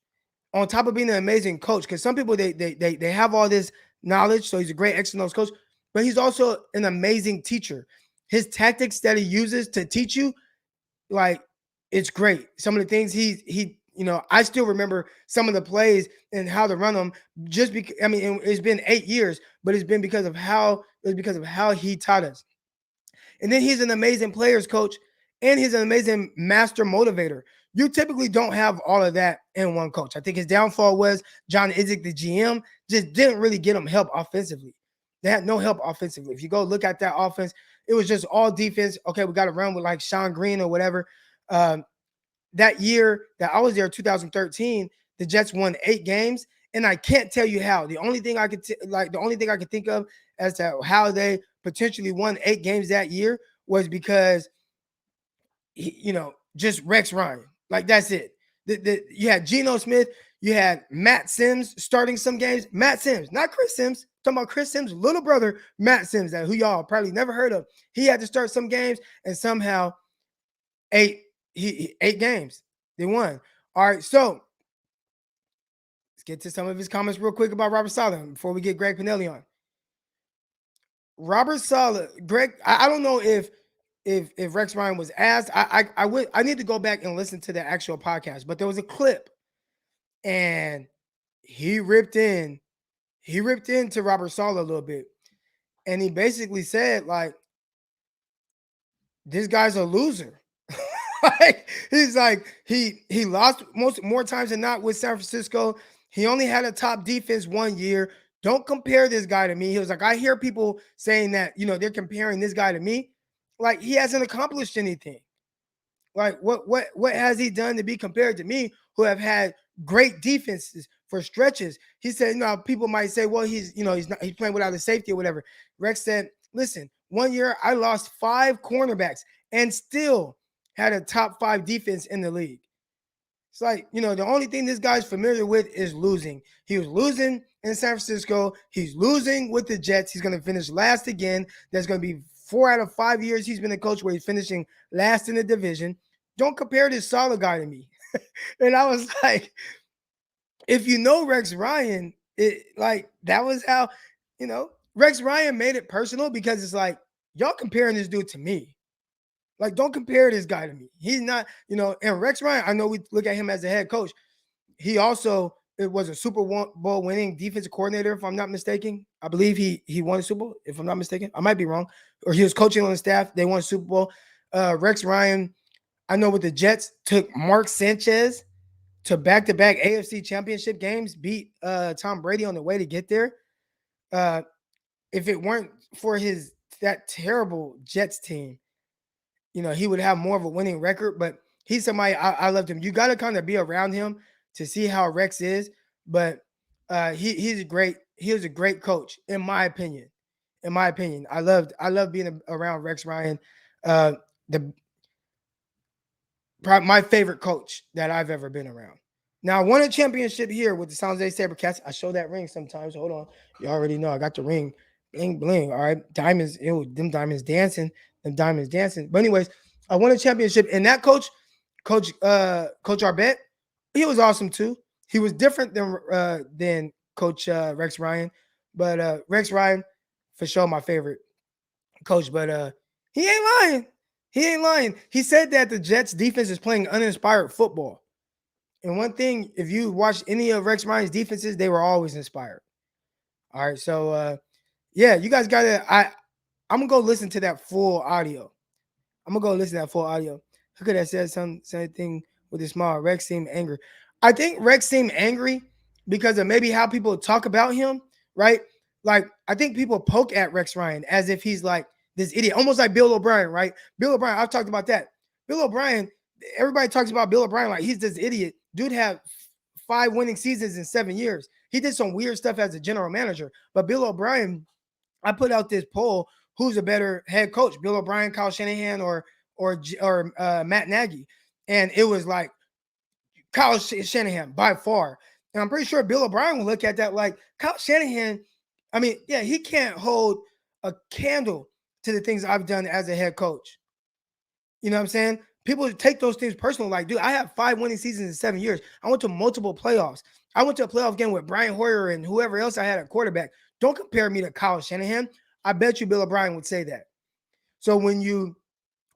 On top of being an amazing coach, because some people they have all this knowledge, so he's a great X's and O's coach, but he's also an amazing teacher. His tactics that he uses to teach you, like, it's great. Some of the things he I still remember some of the plays and how to run them. Just because, I mean, it's been 8 years, but it's been because of how he taught us. And then he's an amazing players coach, and he's an amazing master motivator. You typically don't have all of that in one coach. I think his downfall was John Idzik, the GM, just didn't really get him help offensively. They had no help offensively. If you go look at that offense, it was just all defense. Okay, we got to run with like Sean Green or whatever. That year that I was there, 2013, the Jets won 8 games, and I can't tell you how. The only thing I could think of as to how they potentially won 8 games that year was because just Rex Ryan. Like, that's it. You had Geno Smith, you had Matt Sims starting some games. Matt Sims, not Chris Sims. I'm talking about Chris Sims' little brother, Matt Sims, who y'all probably never heard of. He had to start some games, and somehow 8 games they won. All right, so let's get to some of his comments real quick about Robert Saleh before we get Greg Pinelli on. Robert Saleh, Greg, I don't know if Rex Ryan was asked. I need to go back and listen to the actual podcast, but there was a clip and he ripped into Robert Saleh a little bit, and he basically said, like, this guy's a loser. Like, he's like, he lost more times than not with San Francisco. He only had a top defense 1 year. Don't compare this guy to me. He was like, I hear people saying that, they're comparing this guy to me. Like, he hasn't accomplished anything. Like, what has he done to be compared to me, who have had great defenses for stretches? He said, people might say, well, he's playing without a safety or whatever. Rex said, listen, 1 year I lost 5 cornerbacks and still had a top 5 defense in the league. It's like, the only thing this guy's familiar with is losing. He was losing in San Francisco. He's losing with the Jets. He's going to finish last again. There's going to be 4 out of 5 years he's been a coach where he's finishing last in the division. Don't compare this Saleh guy to me. And I was like, if you know Rex Ryan, that was how, Rex Ryan made it personal, because it's like, y'all comparing this dude to me. Like, don't compare this guy to me. He's not, and Rex Ryan, I know we look at him as a head coach. He also was a Super Bowl winning defensive coordinator, if I'm not mistaken. I believe he won a Super Bowl, if I'm not mistaken. I might be wrong. Or he was coaching on the staff. They won a Super Bowl. Rex Ryan, I know with the Jets, took Mark Sanchez to back-to-back AFC championship games, beat Tom Brady on the way to get there. If it weren't for that terrible Jets team, he would have more of a winning record, but he's somebody I loved him. You got to kind of be around him to see how Rex is. But He was a great coach, in my opinion. In my opinion, I loved being around Rex Ryan. My favorite coach that I've ever been around. Now, I won a championship here with the San Jose SaberCats. I show that ring sometimes. Hold on. You already know I got the ring. Bling, bling. All right. Diamonds. Them diamonds dancing. But anyways, I won a championship. And that coach Arbet, he was awesome too. He was different than Coach Rex Ryan. But Rex Ryan, for sure, my favorite coach. But he ain't lying. He ain't lying. He said that the Jets defense is playing uninspired football. And one thing, if you watch any of Rex Ryan's defenses, they were always inspired. All right. So yeah, you guys gotta I'm gonna go listen to that full audio. Who could have said something with a smile? Rex seemed angry. I think Rex seemed angry because of maybe how people talk about him, right? Like, I think people poke at Rex Ryan as if he's like this idiot, almost like Bill O'Brien, right? Bill O'Brien, I've talked about that. Bill O'Brien, everybody talks about Bill O'Brien like he's this idiot. Dude had 5 winning seasons in 7 years. He did some weird stuff as a general manager. But Bill O'Brien, I put out this poll, who's a better head coach, Bill O'Brien, Kyle Shanahan, or Matt Nagy? And it was like Kyle Shanahan by far. And I'm pretty sure Bill O'Brien will look at that like Kyle Shanahan. I mean, yeah, he can't hold a candle to the things I've done as a head coach. You know what I'm saying? People take those things personal. Like, dude, I have 5 winning seasons in 7 years. I went to multiple playoffs. I went to a playoff game with Brian Hoyer and whoever else I had at quarterback. Don't compare me to Kyle Shanahan. I bet you Bill O'Brien would say that. So when you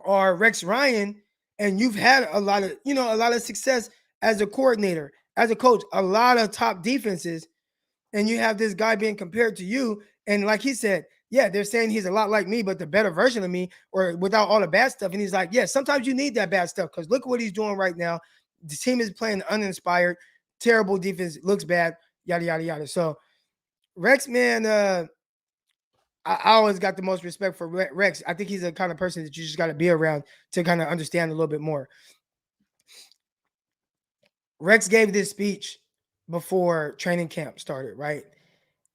are Rex Ryan and you've had a lot of success as a coordinator, as a coach, a lot of top defenses, and you have this guy being compared to you, and like he said, yeah, they're saying he's a lot like me, but the better version of me, or without all the bad stuff. And he's like, yeah, sometimes you need that bad stuff because look what he's doing right now. The team is playing uninspired, terrible defense, looks bad, yada, yada, yada. So Rex, man, I always got the most respect for Rex. I think he's the kind of person that you just got to be around to kind of understand a little bit more. Rex gave this speech before training camp started, right?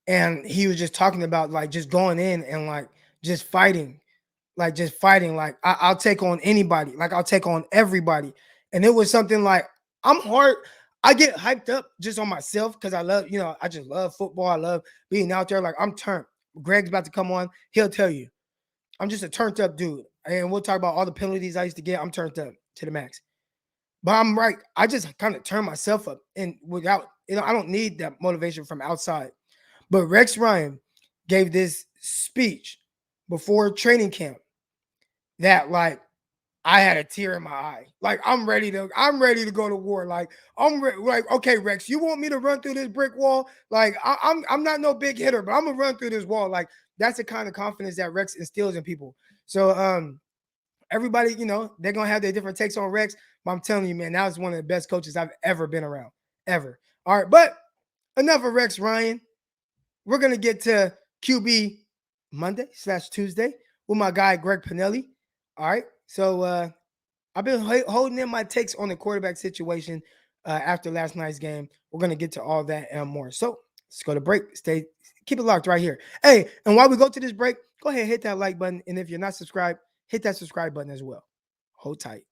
And he was just talking about like just going in and like just fighting. Like I'll take on anybody. Like I'll take on everybody. And it was something like I'm hard. I get hyped up just on myself because I love, I just love football. I love being out there. Like I'm turned. Greg's about to come on. He'll tell you. I'm just a turned up dude. And we'll talk about all the penalties I used to get. I'm turned up to the max. But I'm right. I just kind of turn myself up. And without, I don't need that motivation from outside. But Rex Ryan gave this speech before training camp that like I had a tear in my eye. Like I'm ready to go to war. Like like, okay, Rex, you want me to run through this brick wall? Like I'm not no big hitter, but I'm gonna run through this wall. Like that's the kind of confidence that Rex instills in people. So everybody, they're gonna have their different takes on Rex. But I'm telling you, man, that was one of the best coaches I've ever been around. Ever. All right, but enough of Rex Ryan. We're going to get to QB Monday/Tuesday with my guy, Greg Pinelli. All right. So I've been holding in my takes on the quarterback situation after last night's game. We're going to get to all that and more. So let's go to break. Keep it locked right here. Hey, and while we go to this break, go ahead and hit that like button. And if you're not subscribed, hit that subscribe button as well. Hold tight.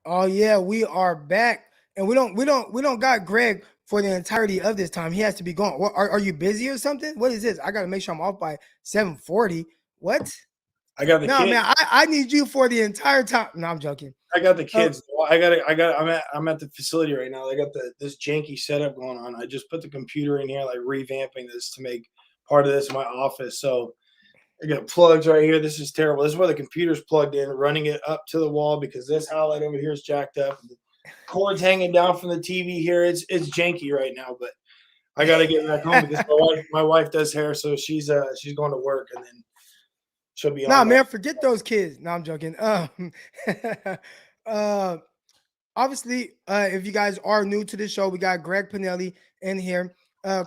Oh yeah, we are back, and we don't got Greg for the entirety of this time. He has to be gone. What, are you busy or something? What is this? I got to make sure I'm off by 7:40. What? I got the kids. Man, I need you for the entire time. No, I'm joking. I got the kids. I'm at the facility right now. I got this janky setup going on. I just put the computer in here, like revamping this to make part of this my office. So I got plugs right here. This is terrible. This is where the computer's plugged in, running it up to the wall because this highlight over here is jacked up. The cord's hanging down from the TV here. It's janky right now, but I got to get back home because my wife does hair, so she's going to work and then she'll be on. Nah, man, forget those kids. No, I'm joking. Obviously, if you guys are new to the show, we got Greg Pinelli in here,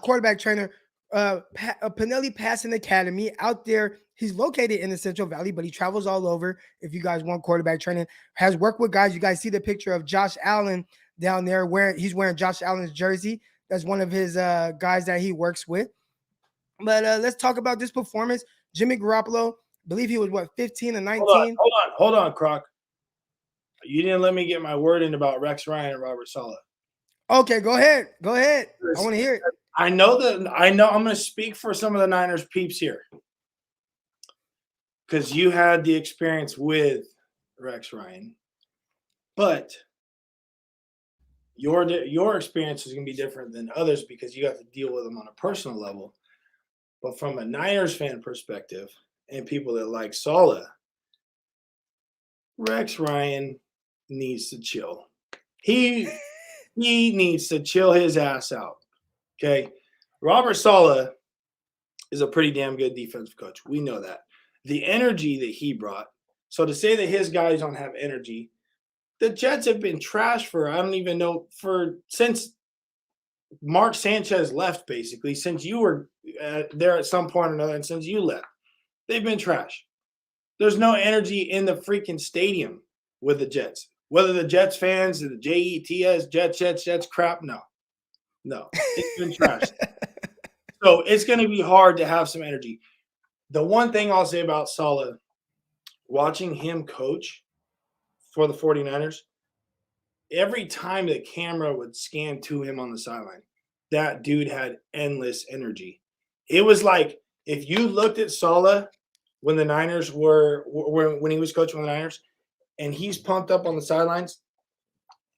quarterback trainer, Pinelli Passing Academy out there. He's located in the Central Valley, but he travels all over. If you guys want quarterback training, has worked with guys. You guys see the picture of Josh Allen down there he's wearing Josh Allen's jersey. That's one of his guys that he works with. But let's talk about this performance. Jimmy Garoppolo, I believe he was 15 and 19. Hold on, Croc. You didn't let me get my word in about Rex Ryan and Robert Saleh. Okay, go ahead. I want to hear it. I know I'm going to speak for some of the Niners peeps here because you had the experience with Rex Ryan, but your experience is going to be different than others because you got to deal with them on a personal level. But from a Niners fan perspective and people that like Saleh, Rex Ryan needs to chill. He needs to chill his ass out. Okay. Robert Saleh is a pretty damn good defensive coach. We know that. The energy that he brought. So to say that his guys don't have energy, the Jets have been trash for, I don't even know, since Mark Sanchez left, basically, since you were there at some point or another, and since you left, they've been trash. There's no energy in the freaking stadium with the Jets. Whether the Jets fans, the JETS, Jets, crap, no. It's been trash. So it's going to be hard to have some energy. The one thing I'll say about Saleh, watching him coach for the 49ers, every time the camera would scan to him on the sideline, that dude had endless energy. It was like if you looked at Saleh when the Niners when he was coaching with the Niners and he's pumped up on the sidelines,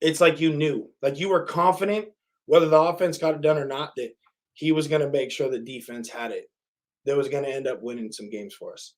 it's like you knew. Like you were confident whether the offense got it done or not that he was going to make sure the defense had it. That was going to end up winning some games for us.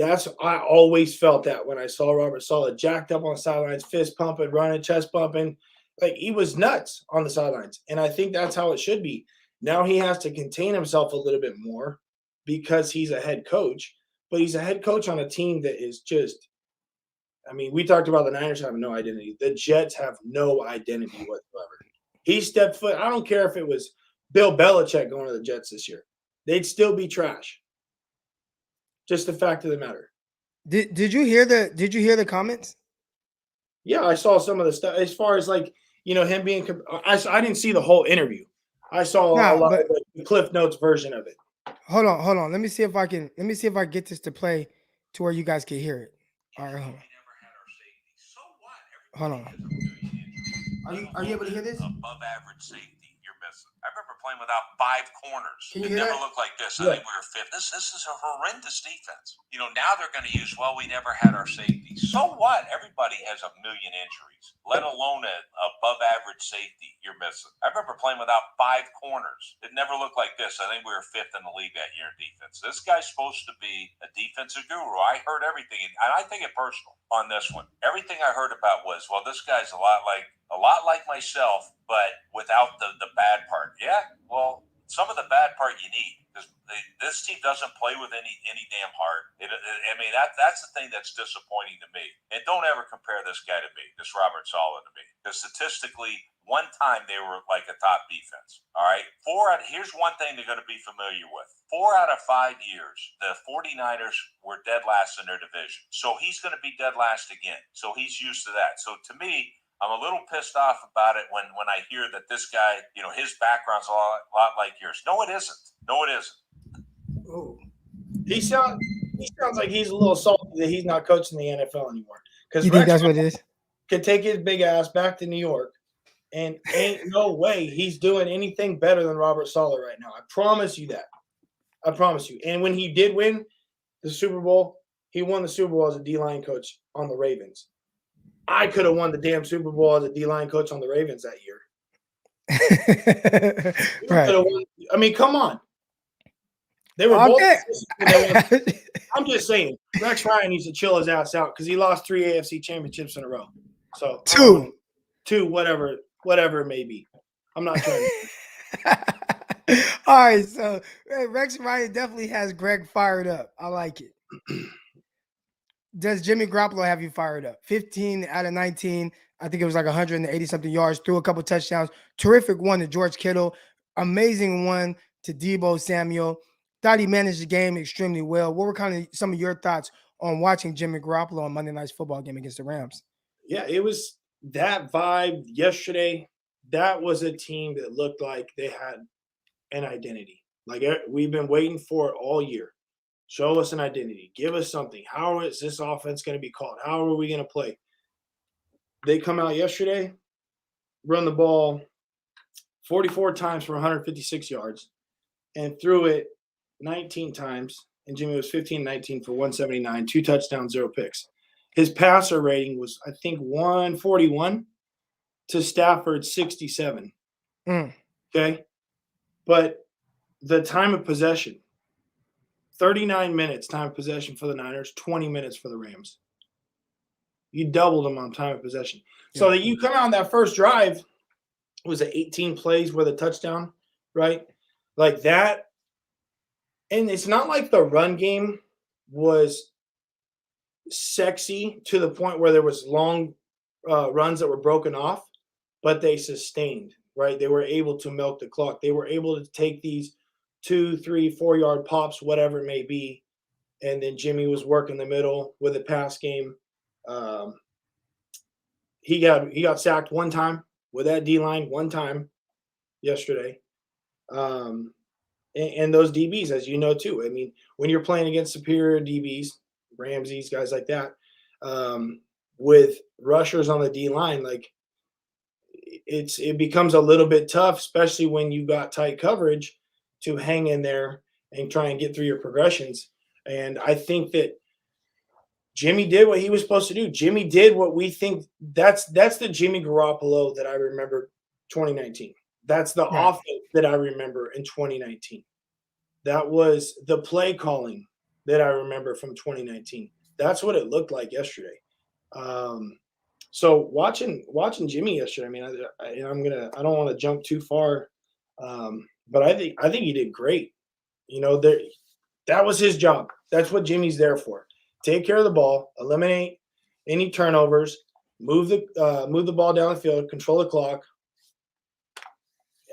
I always felt that when I saw Robert Saleh jacked up on the sidelines, fist pumping, running, chest pumping. Like he was nuts on the sidelines. And I think that's how it should be. Now he has to contain himself a little bit more because he's a head coach. But he's a head coach on a team that is just – I mean, we talked about the Niners having no identity. The Jets have no identity whatsoever. He stepped foot. I don't care if it was Bill Belichick going to the Jets this year. They'd still be trash. Just the fact of the matter. Did you hear the comments? Yeah, I saw some of the stuff as far as like, him being I didn't see the whole interview. I saw a lot of the Cliff Notes version of it. Hold on. Let me see if I get this to play to where you guys can hear it. All right, hold on. Are you able to hear this? Above average safety you're missing. I remember playing without 5 corners. Can you it hear never that? looked like this. I think we were fifth. This is a horrendous defense. Now they're going to use, we never had our safety. So what? Everybody has a million injuries, let alone an above average safety you're missing. I remember playing without 5 corners. It never looked like this. I think we were 5th in the league that year in defense. This guy's supposed to be a defensive guru. I heard everything, and I take it personal on this one. Everything I heard about was, this guy's a lot like myself, but without the bad part. Yeah, well, some of the bad part you need because this team doesn't play with any damn heart. That's the thing that's disappointing to me. And don't ever compare this guy to me, this Robert Saleh to me, because statistically, one time they were like a top defense. All right, here's one thing they're going to be familiar with. 4 out of 5 years, the 49ers were dead last in their division. So he's going to be dead last again. So he's used to that. So to me, I'm a little pissed off about it when I hear that this guy, his background's a lot like yours. No, it isn't. Oh, he sounds like he's a little salty that he's not coaching the NFL anymore. Because you think that's what it is? Could take his big ass back to New York, and ain't no way he's doing anything better than Robert Saleh right now. I promise you that. I promise you. And when he did win the Super Bowl, he won the Super Bowl as a D-line coach on the Ravens. I could have won the damn Super Bowl as a D-line coach on the Ravens that year. Right. Come on. They were both. I'm just saying, Rex Ryan needs to chill his ass out because he lost 3 AFC championships in a row. So 2, whatever it may be. I'm not trying to. All right, so Rex Ryan definitely has Greg fired up. I like it. Does Jimmy Garoppolo have you fired up? 15 out of 19. I think it was like 180-something yards, threw a couple touchdowns. Terrific one to George Kittle. Amazing one to Deebo Samuel. Thought he managed the game extremely well. What were kind of some of your thoughts on watching Jimmy Garoppolo on Monday night's football game against the Rams? Yeah, it was that vibe yesterday. That was a team that looked like they had an identity. Like we've been waiting for it all year. Show us an identity. Give us something. How is this offense going to be called? How are we going to play? They come out yesterday, run the ball 44 times for 156 yards, and threw it 19 times. And Jimmy was 15-19 for 179, 2 touchdowns, 0 picks. His passer rating was, I think, 141 to Stafford's 67. Okay? But the time of possession, 39 minutes time of possession for the Niners, 20 minutes for the Rams. You doubled them on time of possession. So that you come out on that first drive, was it 18 plays with a touchdown, right? Like that. And it's not like the run game was sexy to the point where there was long runs that were broken off, but they sustained, right? They were able to milk the clock. They were able to take these 2, 3, 4 yard pops, whatever it may be. And then Jimmy was working the middle with a pass game. He got sacked one time with that D-line one time yesterday. And those DBs, as you know, too. I mean, when you're playing against superior DBs, Ramsey's, guys like that, with rushers on the D-line, like it becomes a little bit tough, especially when you got tight coverage, to hang in there and try and get through your progressions. And I think that Jimmy did what he was supposed to do. Jimmy did what we think that's the Jimmy Garoppolo that I remember 2019. That's the offense that I remember in 2019. That was the play calling that I remember from 2019. That's what it looked like yesterday. So watching Jimmy yesterday, I mean, I don't want to jump too far, but I think he did great. You know, that was his job. That's what Jimmy's there for. Take care of the ball, eliminate any turnovers, move the ball down the field, control the clock.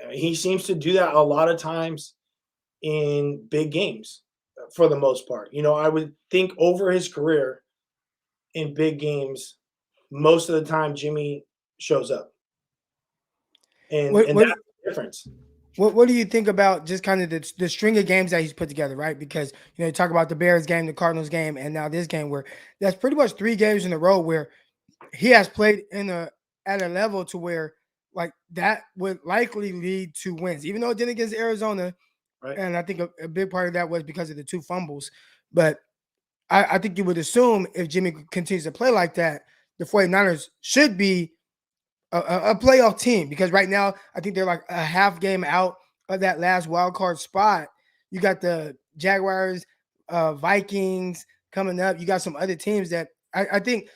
He seems to do that a lot of times in big games for the most part. You know, I would think over his career in big games, most of the time Jimmy shows up. And that's the difference. What do you think about just kind of the string of games that he's put together, right? Because, you know, you talk about the Bears game, the Cardinals game, and now this game, where that's pretty much 3 games in a row where he has played at a level to where, like, that would likely lead to wins, even though it didn't against Arizona. Right. And I think a big part of that was because of the 2 fumbles. But I think you would assume if Jimmy continues to play like that, the 49ers should be a playoff team, because right now I think they're like a half game out of that last wild card spot. You got the Jaguars, Vikings coming up. You got some other teams that I think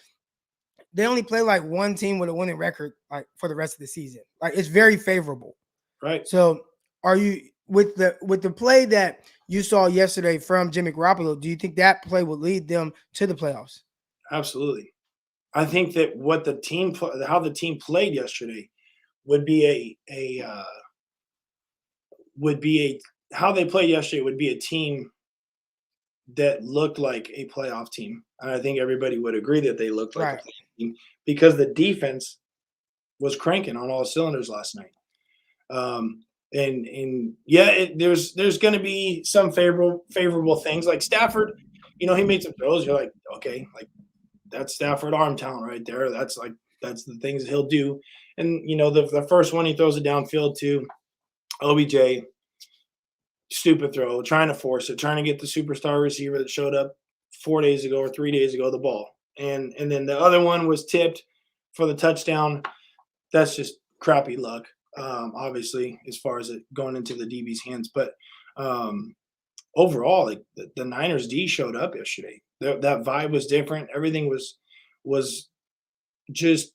they only play like one team with a winning record like for the rest of the season. Like, it's very favorable. Right. So are you with the play that you saw yesterday from Jimmy Garoppolo, do you think that play will lead them to the playoffs? Absolutely. I think that how the team played yesterday would be how they played yesterday would be a team that looked like a playoff team. And I think everybody would agree that they looked like a playoff team, because the defense was cranking on all cylinders last night. There's going to be some favorable things, like Stafford. You know, he made some throws. You're like, okay, like, that's Stafford arm talent right there. That's the things that he'll do. And, you know, the first one, he throws it downfield to OBJ. Stupid throw, trying to force it, trying to get the superstar receiver that showed up 4 days ago or 3 days ago the ball. And then the other one was tipped for the touchdown. That's just crappy luck, obviously, as far as it going into the DB's hands. But overall, like, the Niners D showed up yesterday. That vibe was different. Everything was just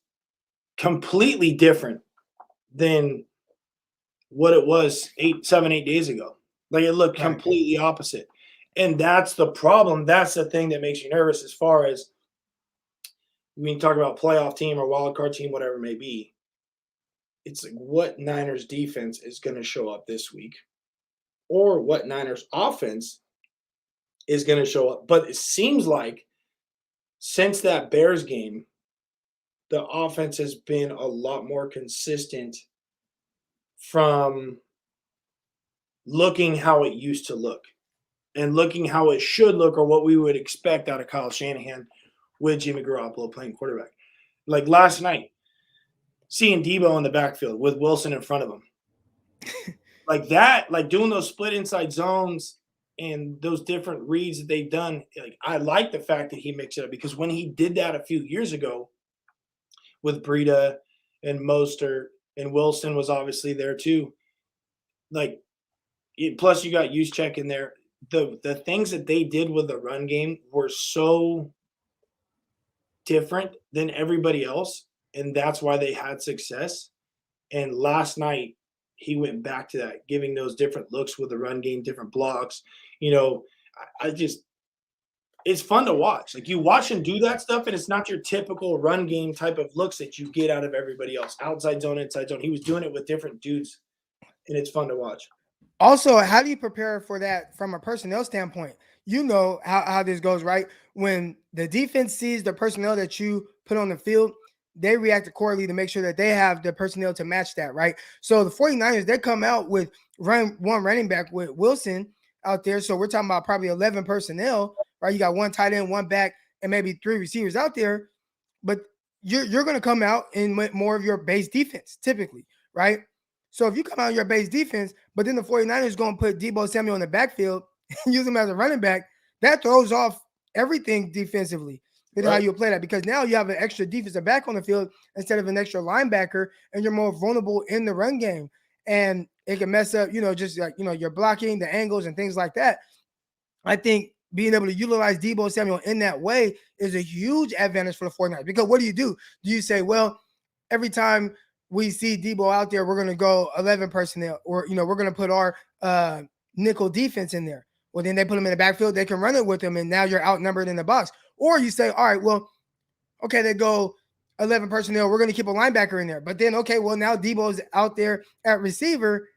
completely different than what it was 8 days ago. Like it looked completely opposite. And that's the problem. That's the thing that makes you nervous as far as when you talk about playoff team or wild card team, whatever it may be. It's like what Niners defense is going to show up this week or what Niners offense is going to show up. But it seems like since that Bears game, the offense has been a lot more consistent from looking how it used to look and looking how it should look or what we would expect out of Kyle Shanahan with Jimmy Garoppolo playing quarterback. Like last night, seeing Debo in the backfield with Wilson in front of him. Like that, like doing those split inside zones and those different reads that they've done. Like I like the fact that he mixed it up because when he did that a few years ago with Breida and Mostert and Wilson was obviously there too. Like, plus you got Juszczyk in there. The things that they did with the run game were so different than everybody else, and that's why they had success. And last night, he went back to that, giving those different looks with the run game, different blocks. You know, it's fun to watch. Like you watch him do that stuff, and it's not your typical run game type of looks that you get out of everybody else. Outside zone, inside zone. He was doing it with different dudes, and it's fun to watch. Also, how do you prepare for that from a personnel standpoint? You know how this goes, right? When the defense sees the personnel that you put on the field, they react accordingly to make sure that they have the personnel to match that, right? So the 49ers, they come out with one running back with Wilson out there. So we're talking about probably 11 personnel, right? You got one tight end, one back, and maybe 3 receivers out there. But you're going to come out in more of your base defense, typically, right? So if you come out your base defense, but then the 49ers going to put Deebo Samuel in the backfield and use him as a running back, that throws off everything defensively. That's how you play that, because now you have an extra defensive back on the field instead of an extra linebacker, and you're more vulnerable in the run game. And it can mess up, just like, you're blocking the angles and things like that. I think being able to utilize Deebo Samuel in that way is a huge advantage for the 49ers, because what do? Do you say, well, every time we see Deebo out there, we're going to go 11 personnel, or, we're going to put our nickel defense in there. Well, then they put him in the backfield, they can run it with him, and now you're outnumbered in the box. Or you say, all right, well, okay, they go 11 personnel, we're going to keep a linebacker in there. But then, okay, well, now Deebo's out there at receiver,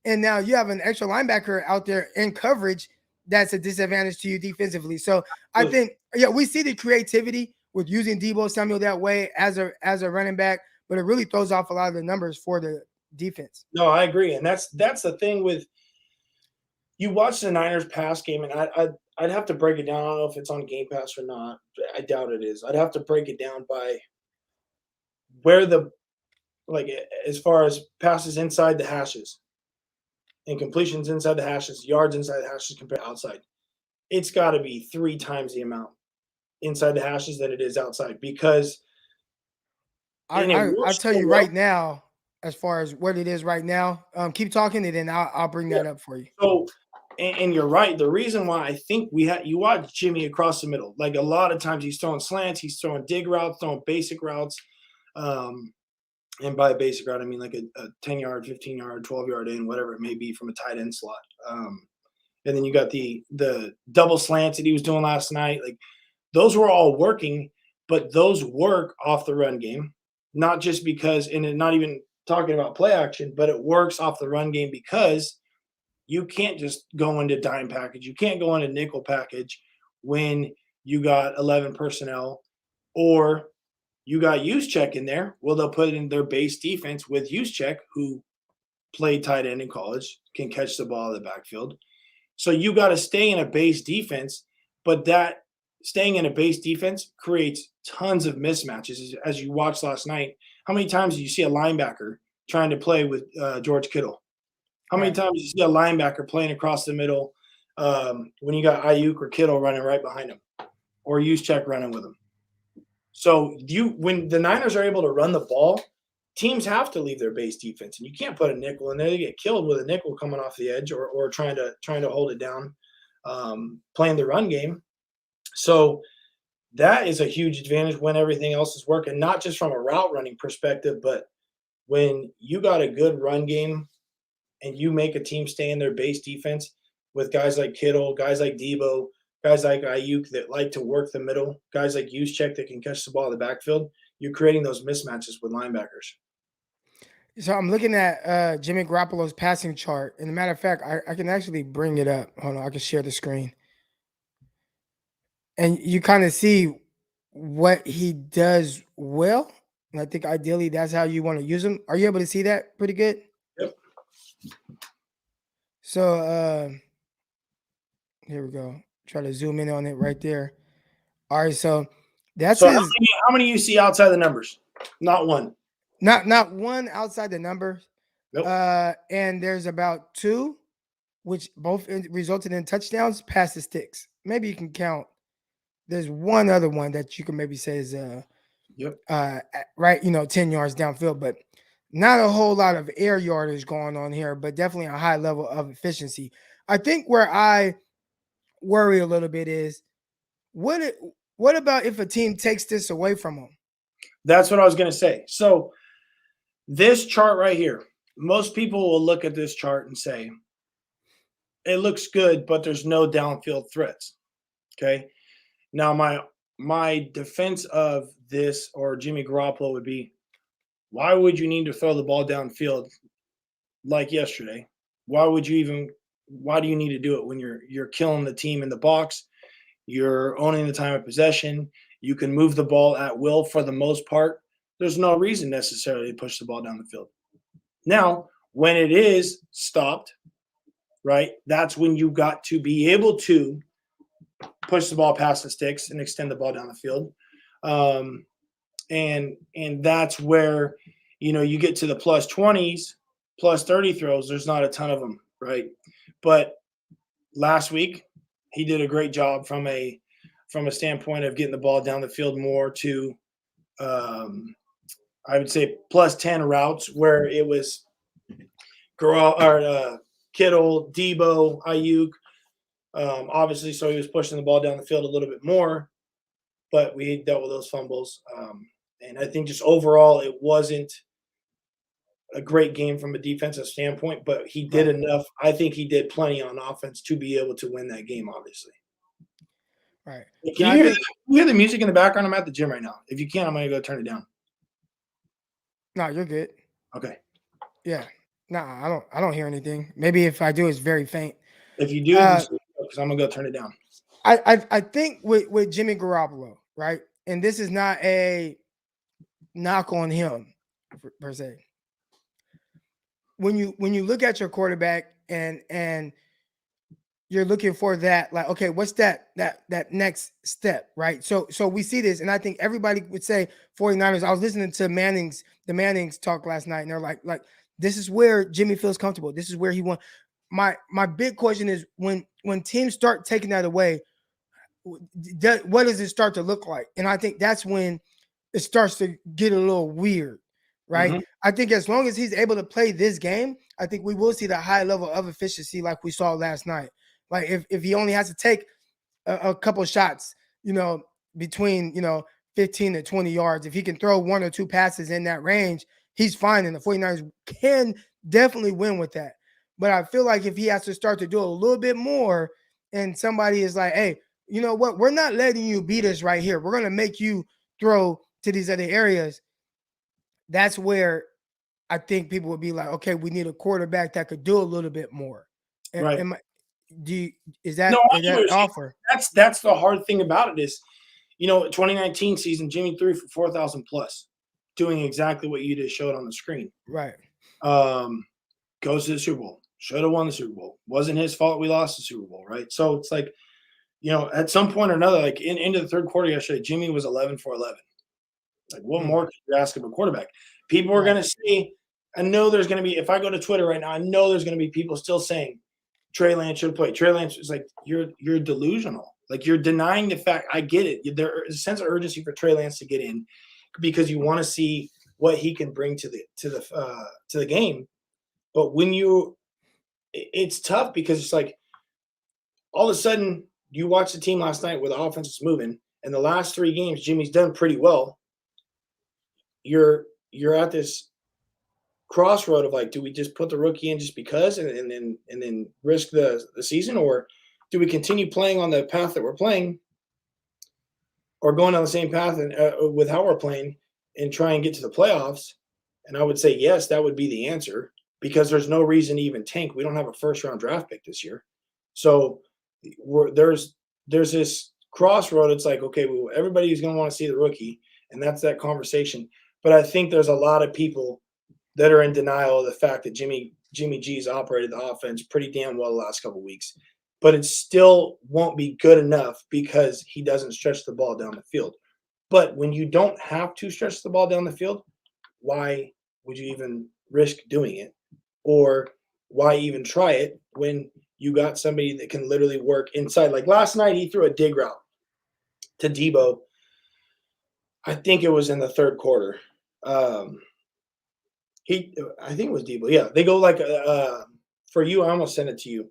and now you have an extra linebacker out there in coverage. That's a disadvantage to you defensively. So I think, we see the creativity with using Deebo Samuel that way as a running back, but it really throws off a lot of the numbers for the defense. No, I agree. And that's the thing with – you watch the Niners pass game, and I'd have to break it down. I don't know if it's on Game Pass or not. I doubt it is. I'd have to break it down by where as far as passes inside the hashes and completions inside the hashes, yards inside the hashes compared to outside. It's got to be 3 times the amount inside the hashes than it is outside, because I'll tell you right now, as far as what it is right now, keep talking, and then I'll bring that up for you. So, and you're right. The reason why I think you watch Jimmy across the middle, like a lot of times he's throwing slants, he's throwing dig routes, throwing basic routes. And by a basic route, I mean like a 10-yard, 15-yard, 12-yard in, whatever it may be from a tight end slot. And then you got the double slants that he was doing last night. Like those were all working, but those work off the run game, not just because, and not even talking about play action, but it works off the run game because you can't just go into dime package. You can't go into nickel package when you got 11 personnel, or you got Juszczyk in there. Well, they'll put in their base defense with Juszczyk, who played tight end in college, can catch the ball in the backfield. So you got to stay in a base defense, but that staying in a base defense creates tons of mismatches. As you watched last night, how many times do you see a linebacker trying to play with George Kittle? How many times do you see a linebacker playing across the middle when you got Ayuk or Kittle running right behind him, or Juszczyk running with him? So when the Niners are able to run the ball, teams have to leave their base defense, and you can't put a nickel in there. They get killed with a nickel coming off the edge or trying to hold it down, playing the run game. So that is a huge advantage when everything else is working, not just from a route running perspective, but when you got a good run game and you make a team stay in their base defense with guys like Kittle, guys like Debo, guys like Ayuk that like to work the middle, guys like Juszczyk that can catch the ball in the backfield, you're creating those mismatches with linebackers. So I'm looking at Jimmy Garoppolo's passing chart. And as a matter of fact, I can actually bring it up. Hold on, I can share the screen. And you kind of see what he does well. And I think ideally that's how you want to use him. Are you able to see that pretty good? Yep. So here we go. Try to zoom in on it right there. All right, so that's so his. How many you see outside the numbers? Not one. Not one outside the numbers. Nope. And there's about 2, which both resulted in touchdowns, past the sticks. Maybe you can count. There's one other one that you can maybe say is right, 10 yards downfield, but not a whole lot of air yardage going on here, but definitely a high level of efficiency. I think where I worry a little bit is what about if a team takes this away from them? That's what I was going to say. So this chart right here, most people will look at this chart and say, it looks good, but there's no downfield threats. Okay. Now, my defense of this or Jimmy Garoppolo would be, why would you need to throw the ball downfield like yesterday? Why do you need to do it when you're killing the team in the box? You're owning the time of possession. You can move the ball at will for the most part. There's no reason necessarily to push the ball down the field. Now, when it is stopped, right, that's when you got to be able to push the ball past the sticks and extend the ball down the field. And that's where, you get to the plus 20s, plus 30 throws. There's not a ton of them, right? But last week, he did a great job from a standpoint of getting the ball down the field more to, I would say, plus 10 routes where it was Kittle, Debo, Ayuk, obviously, so he was pushing the ball down the field a little bit more, but we dealt with those fumbles. And I think just overall, it wasn't a great game from a defensive standpoint, but he did enough. I think he did plenty on offense to be able to win that game, obviously. Right. Can you hear the music in the background? I'm at the gym right now. If you can't, I'm going to go turn it down. No, you're good. Okay. Yeah. No, I don't hear anything. Maybe if I do, it's very faint. If you do, because I'm going to go turn it down. I think with Jimmy Garoppolo, right? And this is not a knock on him per se. When you look at your quarterback and you're looking for that, like, okay, what's that next step, right? So we see this, and I think everybody would say 49ers. I was listening to the Mannings talk last night, and they're like this is where Jimmy feels comfortable. This is where he wants. My big question is when teams start taking that away, what does it start to look like? And I think that's when it starts to get a little weird, right? Mm-hmm. I think as long as he's able to play this game, I think we will see the high level of efficiency like we saw last night. Like if he only has to take a couple shots, between 15 to 20 yards, if he can throw 1 or 2 passes in that range, he's fine. And the 49ers can definitely win with that. But I feel like if he has to start to do a little bit more and somebody is like, hey, you know what? We're not letting you beat us right here. We're going to make you throw to these other areas. That's where I think people would be like, okay, we need a quarterback that could do a little bit more. Right. Is that offer? That's the hard thing about it is, 2019 season, Jimmy threw for 4,000 plus, doing exactly what you just showed on the screen. Right. Goes to the Super Bowl. Should have won the Super Bowl. Wasn't his fault we lost the Super Bowl, right? So it's like, at some point or another, like into the third quarter yesterday, Jimmy was 11 for 11. Like, what more could you ask of a quarterback? People are going to say, I know there's going to be, if I go to Twitter right now, I know there's going to be people still saying Trey Lance should play. Trey Lance is like, you're delusional. Like, you're denying the fact. I get it. There is a sense of urgency for Trey Lance to get in because you want to see what he can bring to the game. But it's tough because it's like all of a sudden you watch the team last night where the offense is moving, and the last 3 games Jimmy's done pretty well. You're at this crossroad of like, do we just put the rookie in just because and then risk the season, or do we continue playing on the path that we're playing, or going on the same path and with how we're playing and try and get to the playoffs? And I would say yes, that would be the answer, because there's no reason to even tank. We don't have a first-round draft pick this year, so there's this crossroad. It's like, okay, well, everybody's going to want to see the rookie, and that's that conversation. But I think there's a lot of people that are in denial of the fact that Jimmy G's operated the offense pretty damn well the last couple of weeks. But it still won't be good enough because he doesn't stretch the ball down the field. But when you don't have to stretch the ball down the field, why would you even risk doing it? Or why even try it when you got somebody that can literally work inside? Like last night, he threw a dig route to Debo. I think it was in the third quarter. I think it was Debo. Yeah, they go like for you. I almost sent it to you,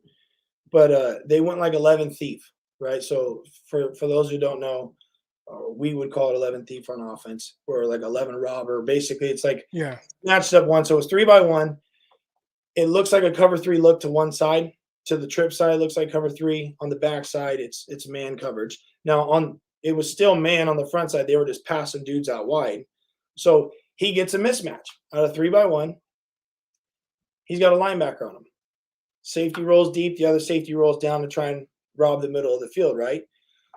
but they went like 11 thief, right? So for those who don't know, we would call it 11 thief on offense, or like 11 robber. Basically, it's like matched up one. So it's 3-by-1. It looks like a cover 3 look to one side. To the trip side, it looks like cover 3. On the back side, it's man coverage. Now it was still man on the front side. They were just passing dudes out wide. So he gets a mismatch out of 3-by-1. He's got a linebacker on him. Safety rolls deep. The other safety rolls down to try and rob the middle of the field, right?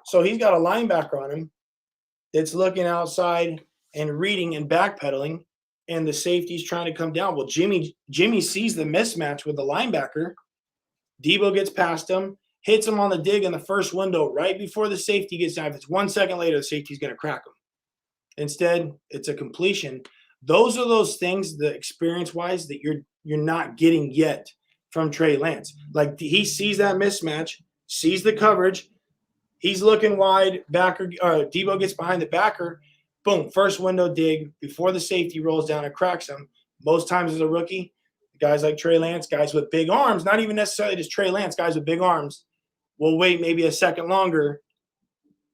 So he's got a linebacker on him that's looking outside and reading and backpedaling, and the safety's trying to come down. Well, Jimmy sees the mismatch with the linebacker. Debo gets past him, hits him on the dig in the first window right before the safety gets down. If it's 1 second later, the safety's going to crack him. Instead, it's a completion. Those are those things, the experience-wise, that you're not getting yet from Trey Lance. Like, he sees that mismatch, sees the coverage. He's looking wide. Debo gets behind the backer. Boom, first window dig before the safety rolls down and cracks him. Most times as a rookie, guys like Trey Lance, guys with big arms, not even necessarily just Trey Lance, guys with big arms, will wait maybe a second longer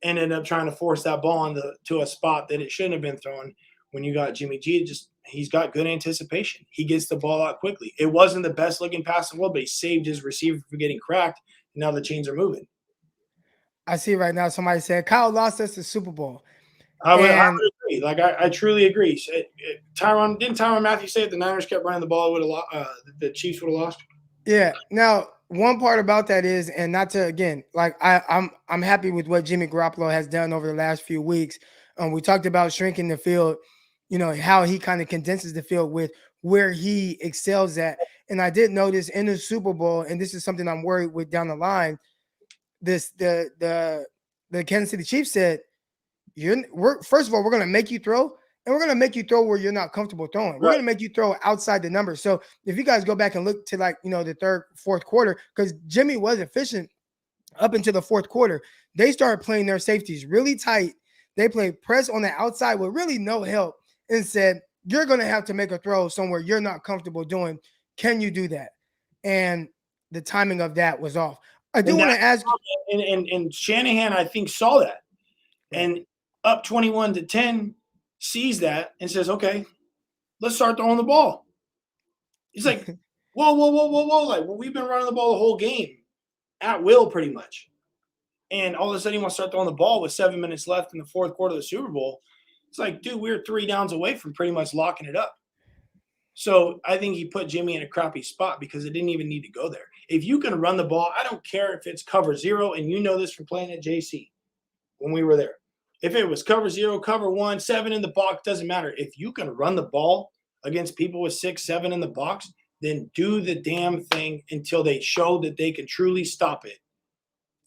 and end up trying to force that ball to a spot that it shouldn't have been thrown. When you got Jimmy G, he's got good anticipation. He gets the ball out quickly. It wasn't the best looking pass in the world, but he saved his receiver from getting cracked. And now the chains are moving. I see right now somebody said Kyle lost us the Super Bowl. I would agree. Like, I truly agree. Didn't Tyrann Mathieu say if the Niners kept running the ball, the Chiefs would have lost? Yeah. Now, one part about that is, and not to, again, like I'm happy with what Jimmy Garoppolo has done over the last few weeks. We talked about shrinking the field, how he kind of condenses the field with where he excels at. And I did notice in the Super Bowl, and this is something I'm worried with down the line, the Kansas City Chiefs said, first of all, we're going to make you throw, and we're going to make you throw where you're not comfortable throwing. We're going to make you throw outside the numbers. So if you guys go back and look to the third, fourth quarter, because Jimmy was efficient up into the fourth quarter, they started playing their safeties really tight. They played press on the outside with really no help and said, you're going to have to make a throw somewhere you're not comfortable doing. Can you do that? And the timing of that was off. I do want to ask you. And Shanahan, I think, saw that. And up 21-10, sees that and says, okay, let's start throwing the ball. He's like, whoa. Like, well, we've been running the ball the whole game at will pretty much. And all of a sudden he wants to start throwing the ball with 7 minutes left in the fourth quarter of the Super Bowl. It's like, dude, we were 3 downs away from pretty much locking it up. So I think he put Jimmy in a crappy spot because it didn't even need to go there. If you can run the ball, I don't care if it's cover 0, and you know this from playing at JC when we were there. If it was cover 0, cover 1, 7 in the box, doesn't matter. If you can run the ball against people with 6, 7 in the box, then do the damn thing until they show that they can truly stop it.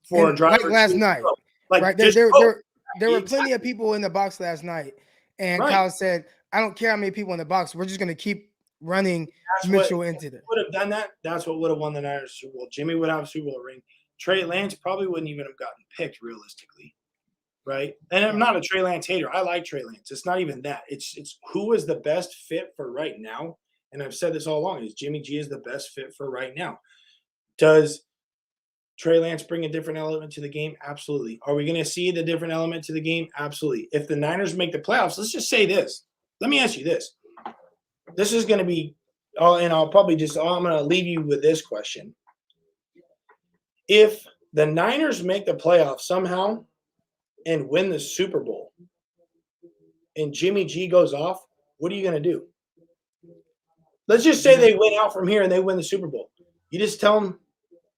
For a driver like last night. Like, right? There were plenty of people in the box last night. And Kyle said, I don't care how many people in the box. We're just going to keep running Mitchell into it. Would have done that. That's what would have won the Niners Super Bowl. Jimmy would have a Super Bowl ring. Trey Lance probably wouldn't even have gotten picked realistically. Right. And I'm not a Trey Lance hater. I like Trey Lance. It's not even that. It's who is the best fit for right now. And I've said this all along, is Jimmy G is the best fit for right now. Does Trey Lance bring a different element to the game? Absolutely. Are we going to see the different element to the game? Absolutely. If the Niners make the playoffs, let's just say this. Let me ask you this. This is going to be and I'm going to leave you with this question. If the Niners make the playoffs somehow and win the Super Bowl and Jimmy G goes off, what are you going to do? Let's just say they win out from here and they win the Super Bowl. You just tell them,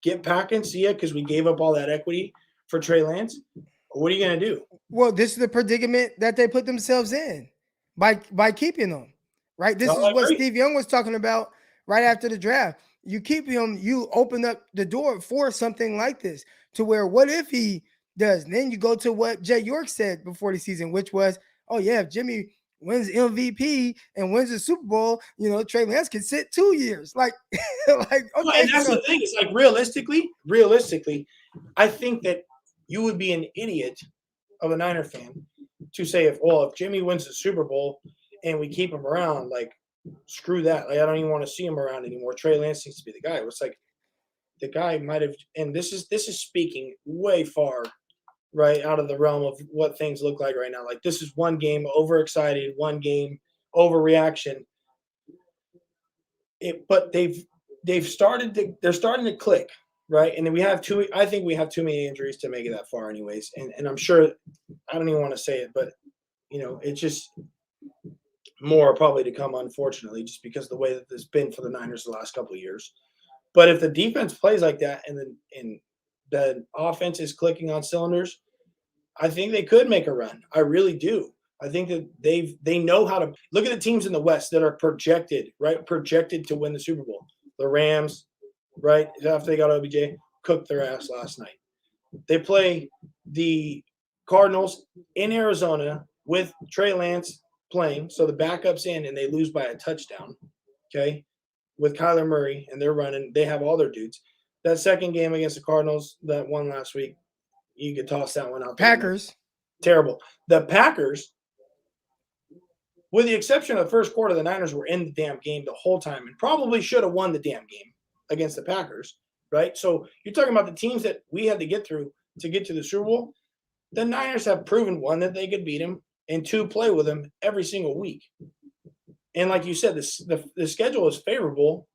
get packing, see ya, because we gave up all that equity for Trey Lance. What are you going to do? Well, this is the predicament that they put themselves in by keeping him, right? This is what Steve Young was talking about right after the draft. You keep him, you open up the door for something like this, to where what if he does? And then you go to what Jay York said before the season, which was, oh yeah, if Jimmy wins MVP and wins the Super Bowl, Trey Lance can sit 2 years. Like, okay. And that's the thing. It's like realistically, I think that you would be an idiot of a Niner fan to say if Jimmy wins the Super Bowl and we keep him around, like, screw that. Like, I don't even want to see him around anymore. Trey Lance needs to be the guy. It's like the guy might have, and this is speaking way far right out of the realm of what things look like right now. Like, this is one game overexcited, one game overreaction. But they're starting to click, right? And then I think we have too many injuries to make it that far anyways. And I'm sure, I don't even want to say it, but it's just more probably to come, unfortunately, just because the way that it's been for the Niners the last couple of years. But if the defense plays like that and the offense is clicking on cylinders, I think they could make a run. I really do. I think that they know how to look at the teams in the West that are projected to win the Super Bowl. The Rams, right, after they got OBJ, cooked their ass last night. They play the Cardinals in Arizona with Trey Lance playing, so the backup's in, and they lose by a touchdown, okay, with Kyler Murray, and they're running. They have all their dudes. That second game against the Cardinals, that one last week, you could toss that one out. Packers. Terrible. The Packers, with the exception of the first quarter, the Niners were in the damn game the whole time and probably should have won the damn game against the Packers, right? So you're talking about the teams that we had to get through to get to the Super Bowl. The Niners have proven, one, that they could beat them, and two, play with them every single week. And like you said, the schedule is favorable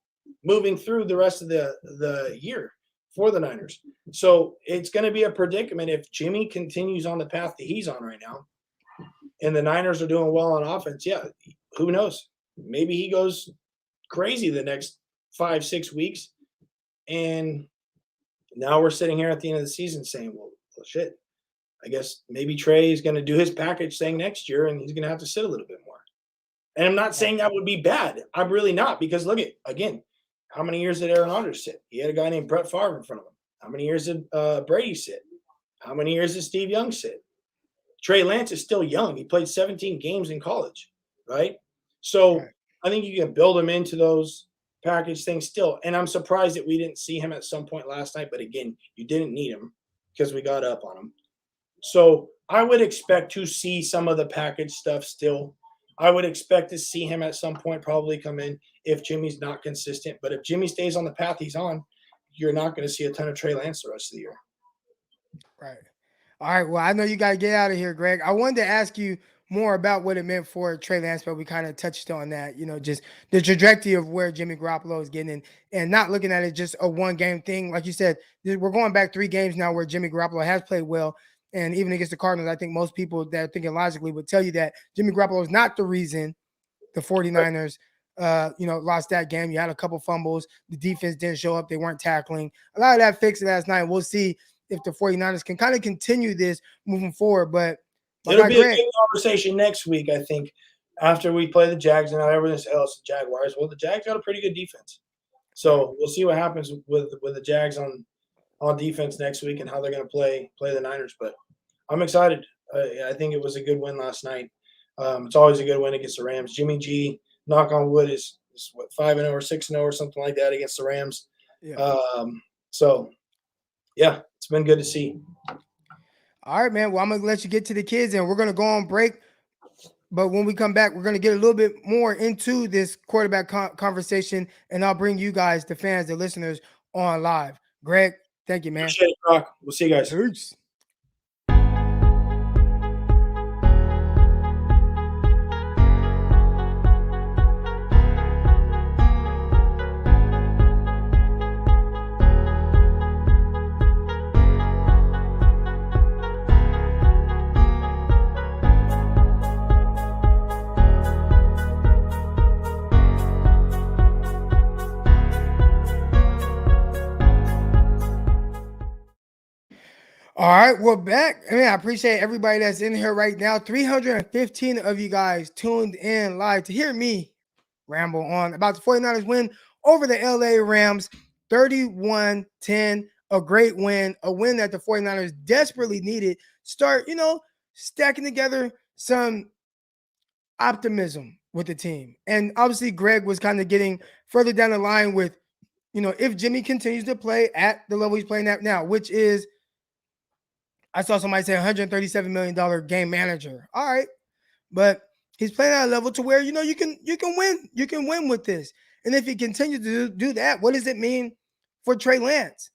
moving through the rest of the year for the Niners. So it's going to be a predicament if Jimmy continues on the path that he's on right now and the Niners are doing well on offense. Yeah, who knows? Maybe he goes crazy the next 5-6 weeks. And now we're sitting here at the end of the season saying, well shit, I guess maybe Trey is going to do his package thing next year and he's going to have to sit a little bit more. And I'm not saying that would be bad. I'm really not, because look at, again, how many years did Aaron Rodgers sit? He had a guy named Brett Favre in front of him. How many years did Brady sit? How many years did Steve Young sit? Trey Lance is still young. He played 17 games in college, right? So I think you can build him into those package things still. And I'm surprised that we didn't see him at some point last night. But again, you didn't need him because we got up on him. So I would expect to see some of the package stuff still. I would expect to see him at some point probably come in if Jimmy's not consistent. But if Jimmy stays on the path he's on, you're not going to see a ton of Trey Lance the rest of the year. Right. All right. Well, I know you got to get out of here, Greg. I wanted to ask you more about what it meant for Trey Lance, but we kind of touched on that, just the trajectory of where Jimmy Garoppolo is getting and not looking at it just a one-game thing. Like you said, we're going back 3 games now where Jimmy Garoppolo has played well. And even against the Cardinals, I think most people that are thinking logically would tell you that Jimmy Garoppolo is not the reason the 49ers, lost that game. You had a couple fumbles. The defense didn't show up. They weren't tackling. A lot of that fixed last night. We'll see if the 49ers can kind of continue this moving forward. But it'll be a good conversation next week, I think, after we play the Jags and everything else, the Jaguars. Well, the Jags got a pretty good defense. So we'll see what happens with the Jags on defense next week and how they're going to play the Niners. But I'm excited. I think it was a good win last night. It's always a good win against the Rams. Jimmy G, knock on wood, is what, 5-0 or 6-0 or something like that against the Rams. Yeah. Yeah, it's been good to see. All right, man. Well, I'm going to let you get to the kids, and we're going to go on break. But when we come back, we're going to get a little bit more into this quarterback conversation, and I'll bring you guys, the fans, the listeners, on live. Greg, thank you, man. Appreciate it, Brock. We'll see you guys. Peace. All right, we're back. I mean, I appreciate everybody that's in here right now. 315 of you guys tuned in live to hear me ramble on about the 49ers win over the LA Rams, 31-10. A great win, a win that the 49ers desperately needed. Start, stacking together some optimism with the team. And obviously, Greg was kind of getting further down the line with, if Jimmy continues to play at the level he's playing at now, which is, I saw somebody say $137 million game manager. All right. But he's playing at a level to where, you can win. You can win with this. And if he continues to do that, what does it mean for Trey Lance?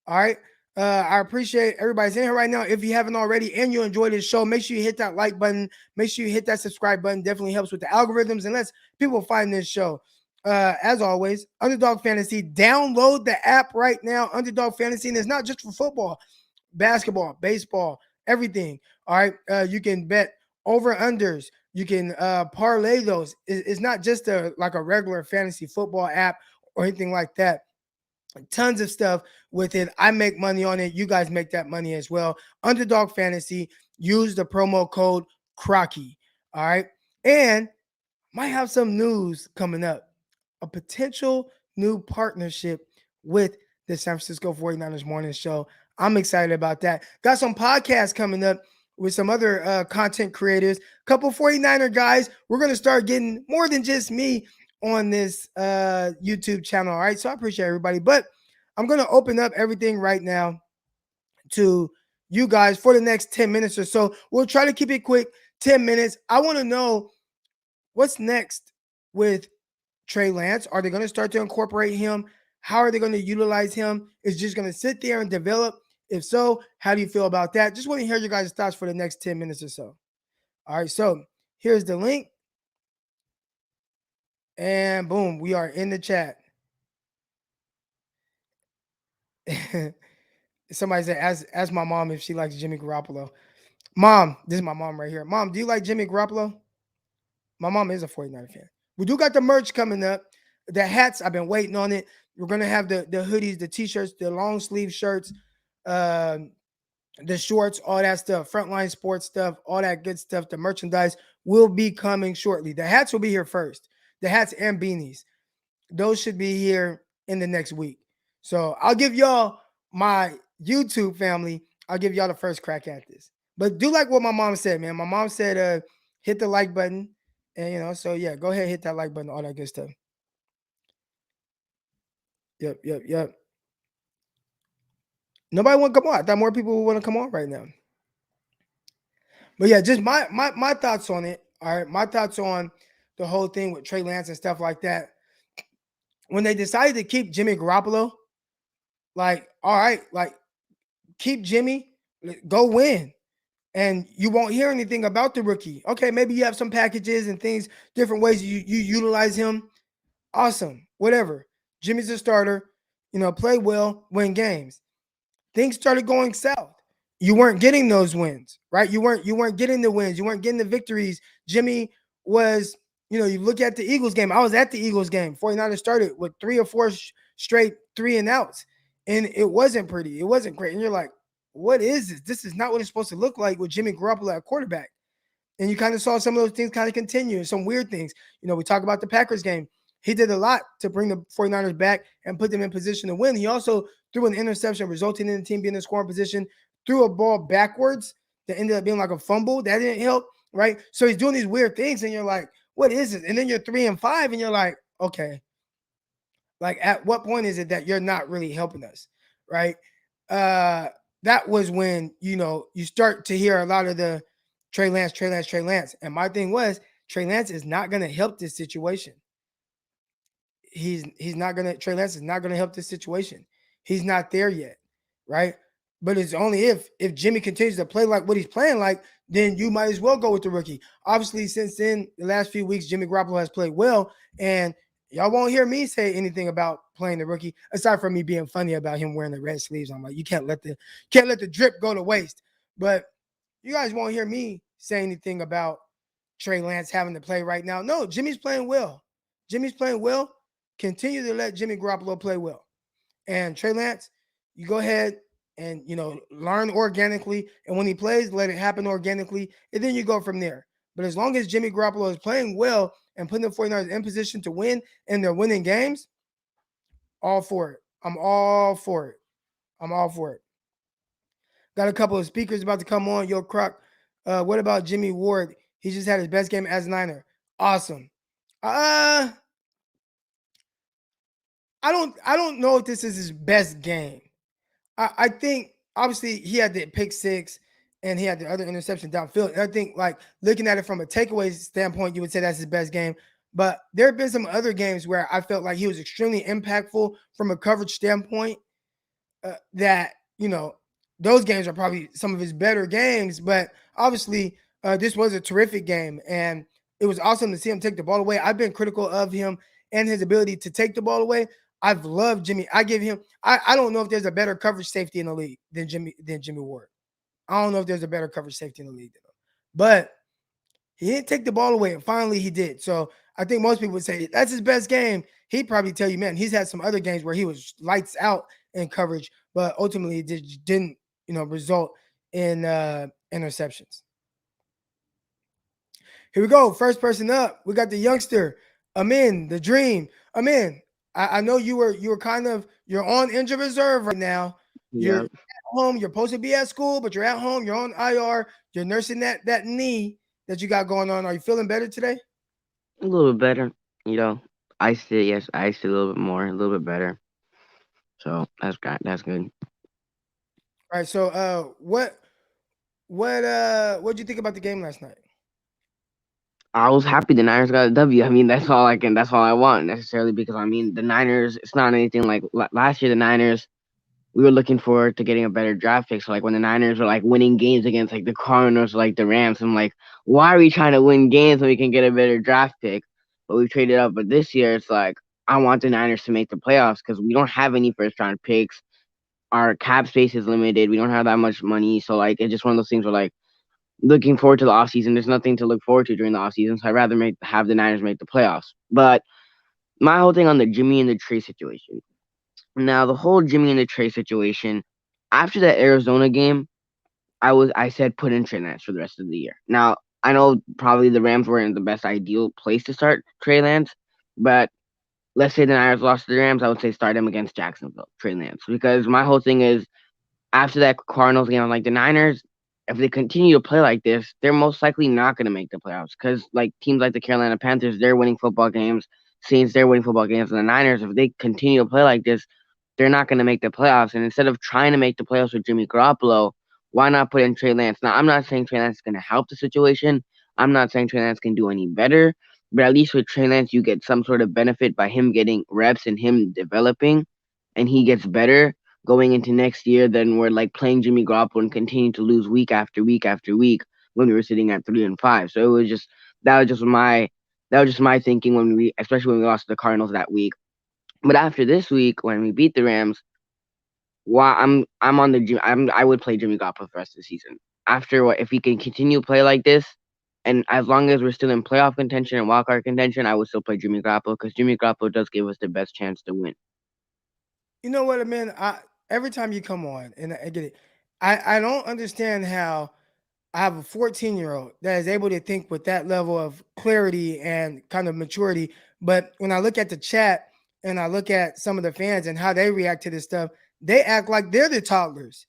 All right. I appreciate everybody's in here right now. If you haven't already and you enjoyed this show, make sure you hit that like button. Make sure you hit that subscribe button. Definitely helps with the algorithms and lets people find this show. As always, Underdog Fantasy. Download the app right now, Underdog Fantasy. And it's not just for football, basketball, baseball, everything. All right. You can bet over-unders. You can parlay those. It's not just a regular fantasy football app or anything like that. Tons of stuff with it. I make money on it. You guys make that money as well. Underdog Fantasy. Use the promo code Crocky. All right. And might have some news coming up. A potential new partnership with the San Francisco 49ers Morning Show. I'm excited about that. Got some podcasts coming up with some other content creators. Couple 49er guys. We're going to start getting more than just me on this YouTube channel. All right. So I appreciate everybody. But I'm going to open up everything right now to you guys for the next 10 minutes or so. We'll try to keep it quick. 10 minutes. I want to know what's next with Trey Lance. Are they going to start to incorporate him? How are they going to utilize him? Is just going to sit there and develop? If so, how do you feel about that? Just want to hear your guys' thoughts for the next 10 minutes or so. All right, so here's the link. And boom, we are in the chat. Somebody said, ask my mom if she likes Jimmy Garoppolo. Mom, this is my mom right here. Mom, do you like Jimmy Garoppolo? My mom is a 49er fan. We do got the merch coming up. The hats, I've been waiting on it. We're going to have the hoodies, the t-shirts, the long sleeve shirts, the shorts, all that stuff, Frontline Sports stuff, all that good stuff. The merchandise will be coming shortly. The hats will be here first. The hats and beanies. Those should be here in the next week. So I'll give y'all, my YouTube family, I'll give y'all the first crack at this. But do like what my mom said, man. My mom said hit the like button. And, so yeah, go ahead, hit that like button, all that good stuff. Yep. Nobody want to come on. I thought more people would want to come on right now. But yeah, just my thoughts on it. All right, my thoughts on the whole thing with Trey Lance and stuff like that. When they decided to keep Jimmy Garoppolo, all right, keep Jimmy, go win. And you won't hear anything about the rookie. Okay, maybe you have some packages and things, different ways you utilize him. Awesome, whatever. Jimmy's a starter, play well, win games. Things started going south. You weren't getting those wins, right? You weren't getting the wins. You weren't getting the victories. Jimmy was, you look at the Eagles game. I was at the Eagles game. 49ers started with 3 or 4 straight 3-and-outs. And it wasn't pretty. It wasn't great. And you're like, what is this? This is not what it's supposed to look like with Jimmy Garoppolo at quarterback. And you kind of saw some of those things kind of continue, some weird things. We talk about the Packers game. He did a lot to bring the 49ers back and put them in position to win. He also threw an interception, resulting in the team being in scoring position, threw a ball backwards that ended up being like a fumble. That didn't help, right? So he's doing these weird things, and you're like, what is this? And then you're 3-5, and you're like, okay. At what point is it that you're not really helping us, right? That was when, you start to hear a lot of the Trey Lance. And my thing was, Trey Lance is not going to help this situation. Trey Lance is not going to help this situation. He's not there yet, right? But it's only if Jimmy continues to play like what he's playing like, then you might as well go with the rookie. Obviously, since then, the last few weeks, Jimmy Garoppolo has played well, and y'all won't hear me say anything about playing the rookie, aside from me being funny about him wearing the red sleeves. I'm like, you can't let the drip go to waste. But you guys won't hear me say anything about Trey Lance having to play right now. No, Jimmy's playing well. Continue to let Jimmy Garoppolo play well. And Trey Lance, you go ahead, and learn organically. And when he plays, let it happen organically, and then you go from there. But as long as Jimmy Garoppolo is playing well and putting the 49ers in position to win, and they're winning games, all for it. I'm all for it. I'm all for it. Got a couple of speakers about to come on. Yo, Croc, what about Jimmy Ward? He just had his best game as Niner. Awesome. I don't know if this is his best game. I think obviously he had the pick six and he had the other interception downfield. And I think like looking at it from a takeaway standpoint, you would say that's his best game. But there have been some other games where I felt like he was extremely impactful from a coverage standpoint. That those games are probably some of his better games. But obviously, this was a terrific game, and it was awesome to see him take the ball away. I've been critical of him and his ability to take the ball away. I've loved Jimmy. I give him. I don't know if there's a better coverage safety in the league than Jimmy Ward. I don't know if there's a better coverage safety in the league, but he didn't take the ball away, and finally he did. So I think most people would say that's his best game. He'd probably tell you, man, he's had some other games where he was lights out in coverage, but ultimately it didn't, result in interceptions. Here we go. First person up. We got the youngster, Amin, the dream. Amin, I know you're on injured reserve right now. You're at home. You're supposed to be at school, but you're at home. You're on IR. You're nursing that knee that you got going on. Are you feeling better today? A little bit better. Iced it. Yes, iced it a little bit more, a little bit better. So that's good. All right. So what'd you think about the game last night? I was happy the Niners got a W. I mean, that's all I want necessarily, because I mean the Niners. It's not anything like last year. The Niners, we were looking forward to getting a better draft pick. So like when the Niners were like winning games against like the Cardinals or like the Rams, I'm like, why are we trying to win games when we can get a better draft pick? But we traded up. But this year it's like I want the Niners to make the playoffs because we don't have any first round picks. Our cap space is limited. We don't have that much money. So like it's just one of those things where like looking forward to the offseason. There's nothing to look forward to during the offseason. So I'd rather have the Niners make the playoffs. But my whole thing on the Jimmy and the Trey situation. Now, the whole Jimmy and the Trey situation, after that Arizona game, I said put in Trey Lance for the rest of the year. Now, I know probably the Rams weren't the best ideal place to start Trey Lance, but let's say the Niners lost to the Rams, I would say start him against Jacksonville, Trey Lance. Because my whole thing is, after that Cardinals game, I'm like, the Niners, if they continue to play like this, they're most likely not going to make the playoffs. Because like teams like the Carolina Panthers, they're winning football games. Saints, they're winning football games. And the Niners, if they continue to play like this, they're not going to make the playoffs. And instead of trying to make the playoffs with Jimmy Garoppolo, why not put in Trey Lance? Now, I'm not saying Trey Lance is going to help the situation. I'm not saying Trey Lance can do any better. But at least with Trey Lance, you get some sort of benefit by him getting reps and him developing. And he gets better going into next year than we're like playing Jimmy Garoppolo and continue to lose week after week after week when we were sitting at 3-5. So it was just that was just my thinking especially when we lost to the Cardinals that week. But after this week, when we beat the Rams, I'm on the I would play Jimmy Garoppolo for the rest of the season. If he can continue to play like this, and as long as we're still in playoff contention and wildcard contention, I would still play Jimmy Garoppolo because Jimmy Garoppolo does give us the best chance to win. You know what, man? Every time you come on, and I get it, I don't understand how I have a 14-year-old that is able to think with that level of clarity and kind of maturity. But when I look at the chat and I look at some of the fans and how they react to this stuff, they act like they're the toddlers.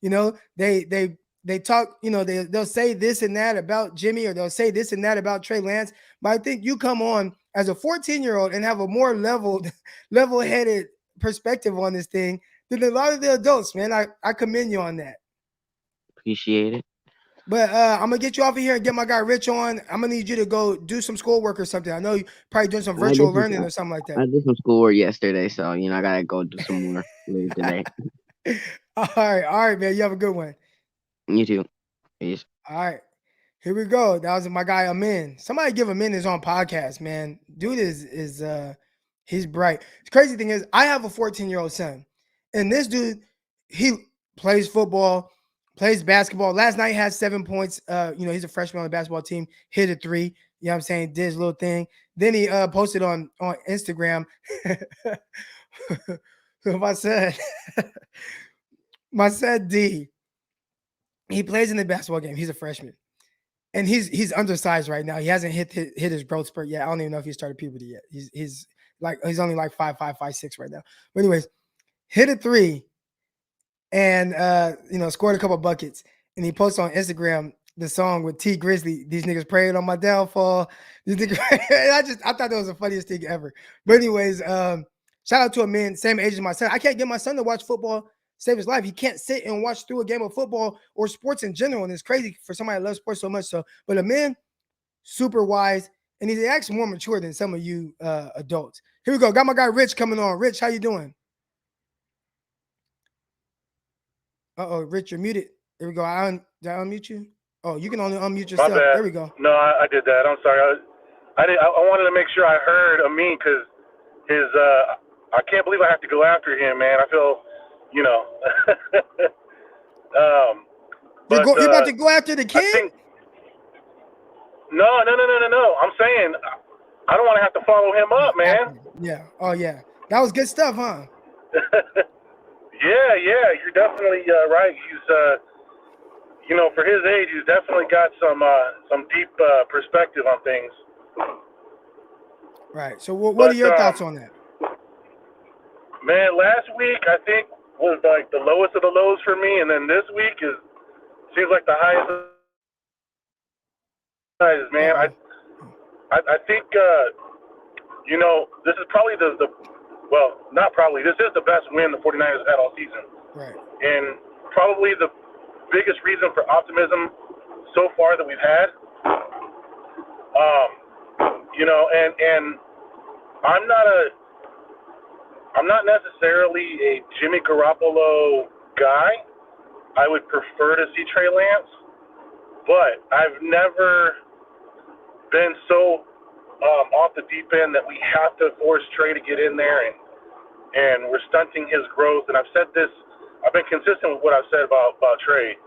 They talk, they'll say this and that about Jimmy, or they'll say this and that about Trey Lance. But I think you come on as a 14-year-old and have a more level-headed perspective on this thing than a lot of the adults, man. I commend you on that. Appreciate it. But I'm gonna get you off of here and get my guy Rich on. I'm gonna need you to go do some schoolwork or something. I know you probably doing some virtual learning or something like that. I did some schoolwork yesterday, so I gotta go do some more later today. All right, man. You have a good one. You too. Peace. All right. Here we go. That was my guy Amin. Somebody give Amin his own podcast, man. Dude is he's bright. The crazy thing is I have a 14-year-old son. And this dude, he plays football, plays basketball. Last night had 7 points. He's a freshman on the basketball team, hit a 3. You know what I'm saying? Did his little thing. Then he posted on Instagram. So my son, My son D, he plays in the basketball game. He's a freshman. And he's undersized right now. He hasn't hit his growth spurt yet. I don't even know if he started puberty yet. He's only like 5'5", 5'6" right now. But anyways, hit a three and scored a couple buckets. And he posts on Instagram the song with T Grizzly. These niggas praying on my downfall. These niggas, I thought that was the funniest thing ever. But anyways, shout out to a man same age as my son. I can't get my son to watch football. Save his life. He can't sit and watch through a game of football or sports in general. And it's crazy for somebody that loves sports so much. So, but a man, super wise, and he's actually more mature than some of you adults. Here we go. Got my guy Rich coming on. Rich, how you doing? Rich, you're muted. There we go. Did I unmute you? Oh, you can only unmute yourself. There we go. No, I did that. I'm sorry. I wanted to make sure I heard Amin because I can't believe I have to go after him, man. I feel. You're about to go after the kid? No. I'm saying I don't want to have to follow him up, man. Yeah. Oh, yeah. That was good stuff, huh? Yeah. You're definitely right. He's, for his age, he's definitely got some deep perspective on things. Right. So, what are your thoughts on that? Man, last week I think was like the lowest of the lows for me, and then this week seems like the highest. Man, I think this is probably this is the best win the 49ers have had all season. Right. And probably the biggest reason for optimism so far that we've had. And I'm not necessarily a Jimmy Garoppolo guy. I would prefer to see Trey Lance, but I've never been so off the deep end that we have to force Trey to get in there and we're stunting his growth. And I've said this, I've been consistent with what I've said about Trey.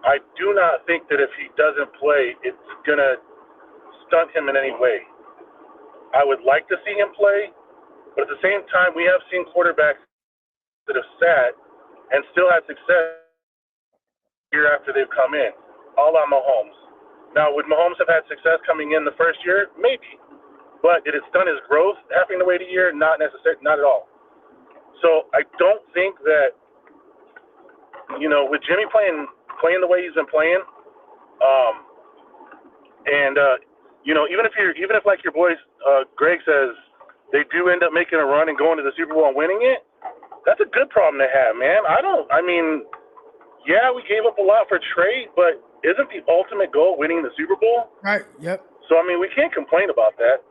I do not think that if he doesn't play, it's going to stunt him in any way. I would like to see him play, but at the same time, we have seen quarterbacks that have sat and still had success year after they've come in, all on Mahomes. Now, would Mahomes have had success coming in the first year? Maybe. But did it stunt his growth having to wait a year? Not necessarily, not at all. So I don't think that, with Jimmy playing the way he's been playing, even if like your boy Greg says, they do end up making a run and going to the Super Bowl and winning it, that's a good problem to have, man. We gave up a lot for Trey, but isn't the ultimate goal winning the Super Bowl? Right, yep. So, we can't complain about that.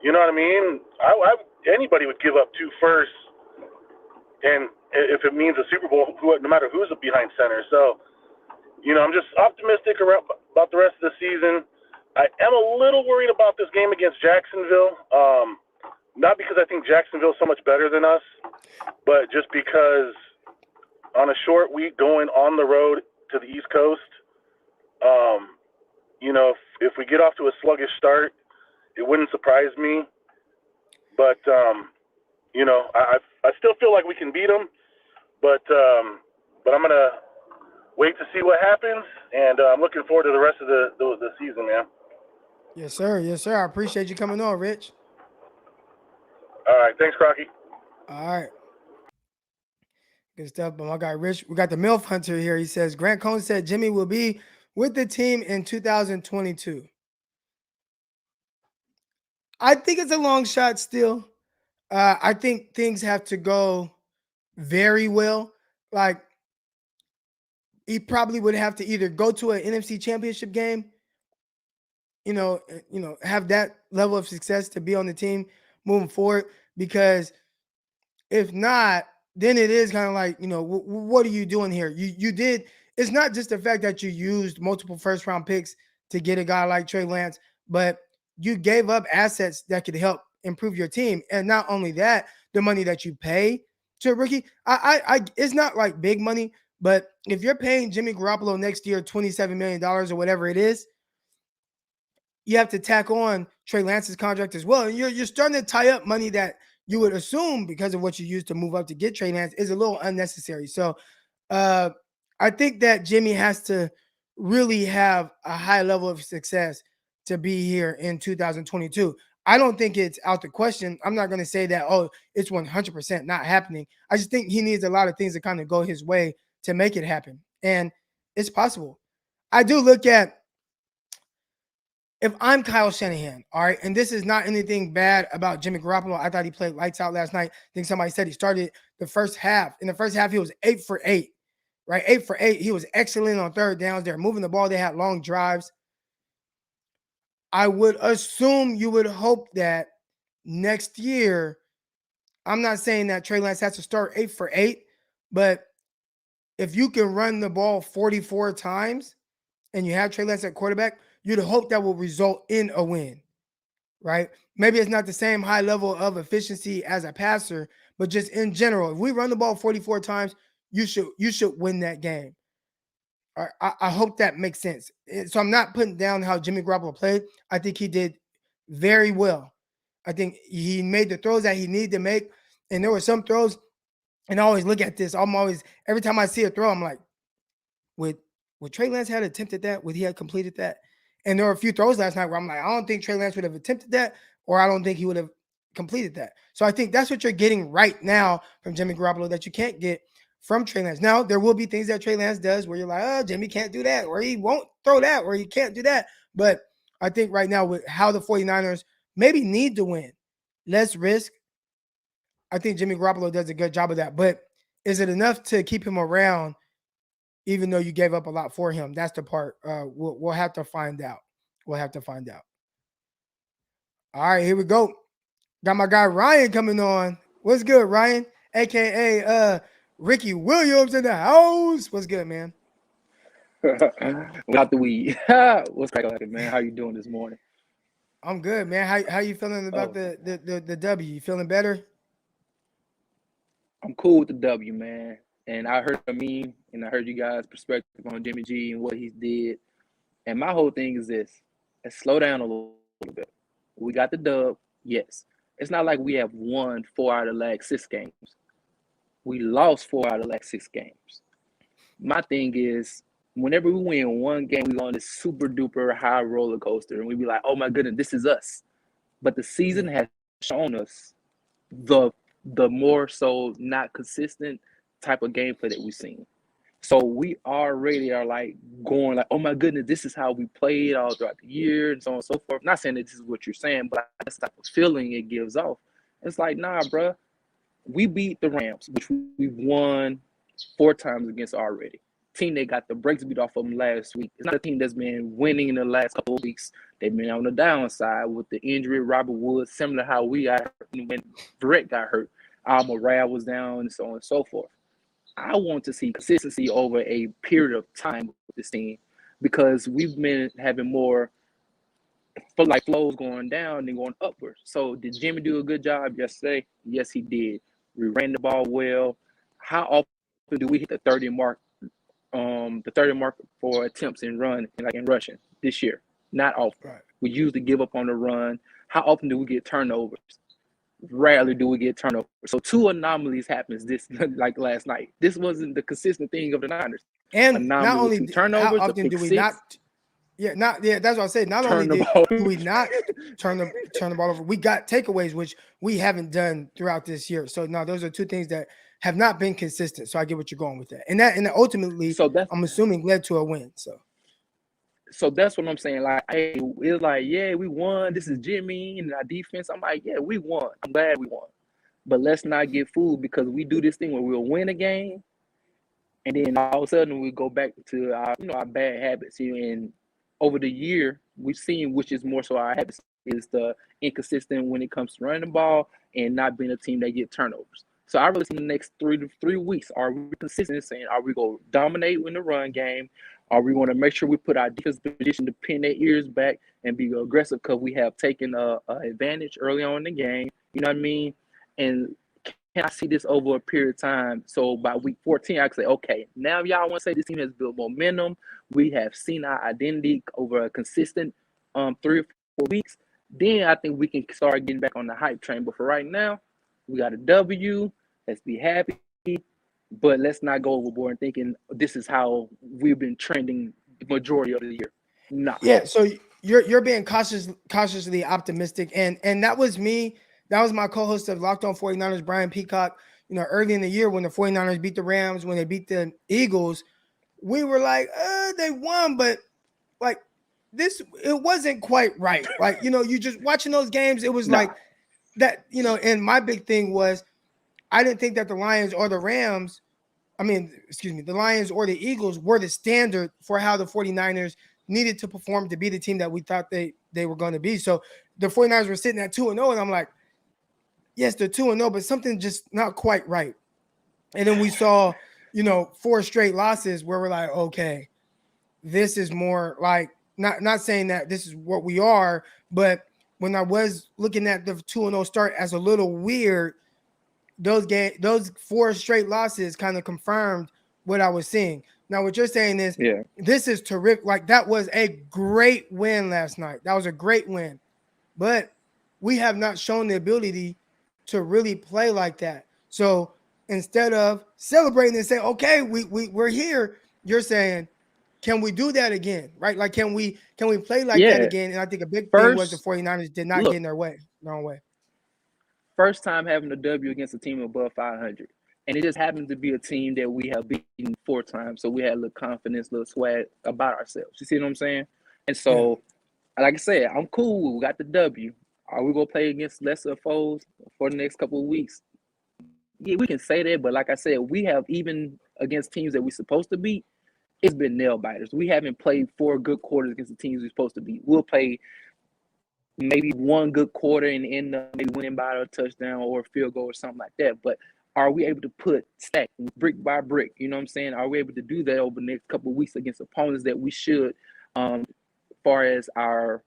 You know what I mean? Anybody would give up 2 firsts, and if it means a Super Bowl, no matter who's behind center. So, I'm just optimistic about the rest of the season. I am a little worried about this game against Jacksonville. Not because I think Jacksonville's so much better than us, but just because on a short week going on the road to the East Coast, if we get off to a sluggish start, it wouldn't surprise me. But, I still feel like we can beat them, but I'm going to wait to see what happens, and I'm looking forward to the rest of the season, man. Yes, sir. Yes, sir. I appreciate you coming on, Rich. All right. Thanks, Crocky. All right. Good stuff. But my guy, Rich, we got the MILF Hunter here. He says, Grant Cohn said Jimmy will be with the team in 2022. I think it's a long shot still. I think things have to go very well. Like, he probably would have to either go to an NFC championship game, have that level of success to be on the team moving forward, because if not, then it is kind of like, what are you doing here? You did. It's not just the fact that you used multiple first round picks to get a guy like Trey Lance, but you gave up assets that could help improve your team. And not only that, the money that you pay to a rookie, it's not like big money, but if you're paying Jimmy Garoppolo next year $27 million or whatever it is, you have to tack on Trey Lance's contract as well. And you're starting to tie up money that you would assume, because of what you used to move up to get Trey Lance, is a little unnecessary. So I think that Jimmy has to really have a high level of success to be here in 2022. I don't think it's out the question. I'm not going to say that, oh, it's 100% not happening. I just think he needs a lot of things to kind of go his way to make it happen. And it's possible. I do look at, if I'm Kyle Shanahan, all right, and this is not anything bad about Jimmy Garoppolo. I thought he played lights out last night. I think somebody said he started the first half. In the first half, he was 8 for 8, right? 8 for 8. He was excellent on third downs. They're moving the ball. They had long drives. I would assume you would hope that next year, I'm not saying that Trey Lance has to start 8 for 8, but if you can run the ball 44 times and you have Trey Lance at quarterback, you'd hope that will result in a win, right? Maybe it's not the same high level of efficiency as a passer, but just in general, if we run the ball 44 times, you should win that game. I hope that makes sense. So I'm not putting down how Jimmy Garoppolo played. I think he did very well. I think he made the throws that he needed to make. And there were some throws, and I always look at this. Every time I see a throw, I'm like, would Trey Lance had attempted that? Would he have completed that? And there were a few throws last night where I'm like, I don't think Trey Lance would have attempted that, or I don't think he would have completed that. So I think that's what you're getting right now from Jimmy Garoppolo that you can't get from Trey Lance. Now, there will be things that Trey Lance does where you're like, oh, Jimmy can't do that, or he won't throw that, or he can't do that. But I think right now with how the 49ers maybe need to win, less risk, I think Jimmy Garoppolo does a good job of that. But is it enough to keep him around even though you gave up a lot for him? That's the part we'll have to find out. We'll have to find out. All right, here we go. Got my guy Ryan coming on. What's good, Ryan? AKA Ricky Williams in the house. What's good, man? Without the weed. What's cracking, man? How you doing this morning? I'm good, man. How you feeling about the W? You feeling better? I'm cool with the W, man. And I heard a meme, and I heard you guys' perspective on Jimmy G and what he did. And my whole thing is this: let's slow down a little bit. We got the dub, yes. It's not like we have won 4 out of the last 6 games. We lost 4 out of the last 6 games. My thing is, whenever we win one game, we go on this super duper high roller coaster, and we be like, "Oh my goodness, this is us." But the season has shown us the more so not consistent type of gameplay that we've seen. So we already are like going like, "Oh my goodness, this is how we played all throughout the year," and so on and so forth. Not saying that this is what you're saying, but that's the type of feeling it gives off. It's like, nah, bro, we beat the Rams, which we've won 4 times against already. Team that got the brakes beat off of them last week. It's not a team that's been winning in the last couple of weeks. They've been on the downside with the injury of Robert Woods, similar to how we got hurt when Brett got hurt. Our morale was down, and so on and so forth. I want to see consistency over a period of time with this team because we've been having more flows going down than going upwards. So did Jimmy do a good job yesterday? Yes, he did. We ran the ball well. How often do we hit the 30 mark? The 30 mark for attempts in run and like in rushing this year? Not often. Right. We usually give up on the run. How often do we get turnovers? Rarely do we get turnovers. So 2 anomalies happens this like last night. This wasn't the consistent thing of the Niners. And anomaly not only 2 turnovers, how often do we not? That's what I said. Not only do we not turn the ball over, we got takeaways, which we haven't done throughout this year. So no, those are 2 things that have not been consistent. So I get what you're going with that, and that ultimately, I'm assuming led to a win. So that's what I'm saying. Like, hey, it's like, yeah, we won. This is Jimmy and our defense. I'm like, yeah, we won. I'm glad we won. But let's not get fooled because we do this thing where we'll win a game, and then all of a sudden we go back to our bad habits. And over the year, we've seen which is more so our habits is the inconsistent when it comes to running the ball and not being a team that get turnovers. So I really see the next 3 weeks, are we consistent in saying, are we going to dominate in the run game? Are we going to make sure we put our defense position to pin their ears back and be aggressive because we have taken an advantage early on in the game? You know what I mean? And can I see this over a period of time? So by week 14, I can say, okay, now y'all want to say this team has built momentum. We have seen our identity over a consistent 3 or 4 weeks. Then I think we can start getting back on the hype train. But for right now, we got a W. Let's be happy. but let's not go overboard and thinking this is how we've been trending the majority of the year. Nah. Yeah, so you're being cautiously optimistic, and that was me. That was my co-host of Locked On 49ers, Brian Peacock. Early in the year when the 49ers beat the Rams, when they beat the Eagles, we were like, they won, but like this, it wasn't quite right. Like, you just watching those games, it was like that, and my big thing was I didn't think that the Lions or the Rams, the Lions or the Eagles were the standard for how the 49ers needed to perform to be the team that we thought they were going to be. So the 49ers were sitting at 2-0, and I'm like, yes, they're 2-0, but something just not quite right. And then we saw, 4 straight losses where we're like, okay, this is more like not saying that this is what we are, but when I was looking at the 2-0 start as a little weird, those 4 straight losses kind of confirmed what I was seeing. Now, what you're saying is, this is terrific. Like, that was a great win last night. That was a great win. But we have not shown the ability to really play like that. So instead of celebrating and saying, okay, we're here, you're saying, can we do that again? Right? Like, can we play like that again? And I think a big thing was the 49ers did not get in their wrong way. First time having a W against a team above 500. And it just happened to be a team that we have beaten 4 times. So we had a little confidence, a little swag about ourselves. You see what I'm saying? And so, like I said, I'm cool. We got the W. Are we going to play against lesser foes for the next couple of weeks? Yeah, we can say that. But like I said, we have, even against teams that we're supposed to beat, it's been nail biters. We haven't played 4 good quarters against the teams we're supposed to beat. We'll play maybe 1 good quarter and end up maybe winning by a touchdown or a field goal or something like that. But are we able to stack brick by brick? You know what I'm saying? Are we able to do that over the next couple of weeks against opponents that we should, as far as our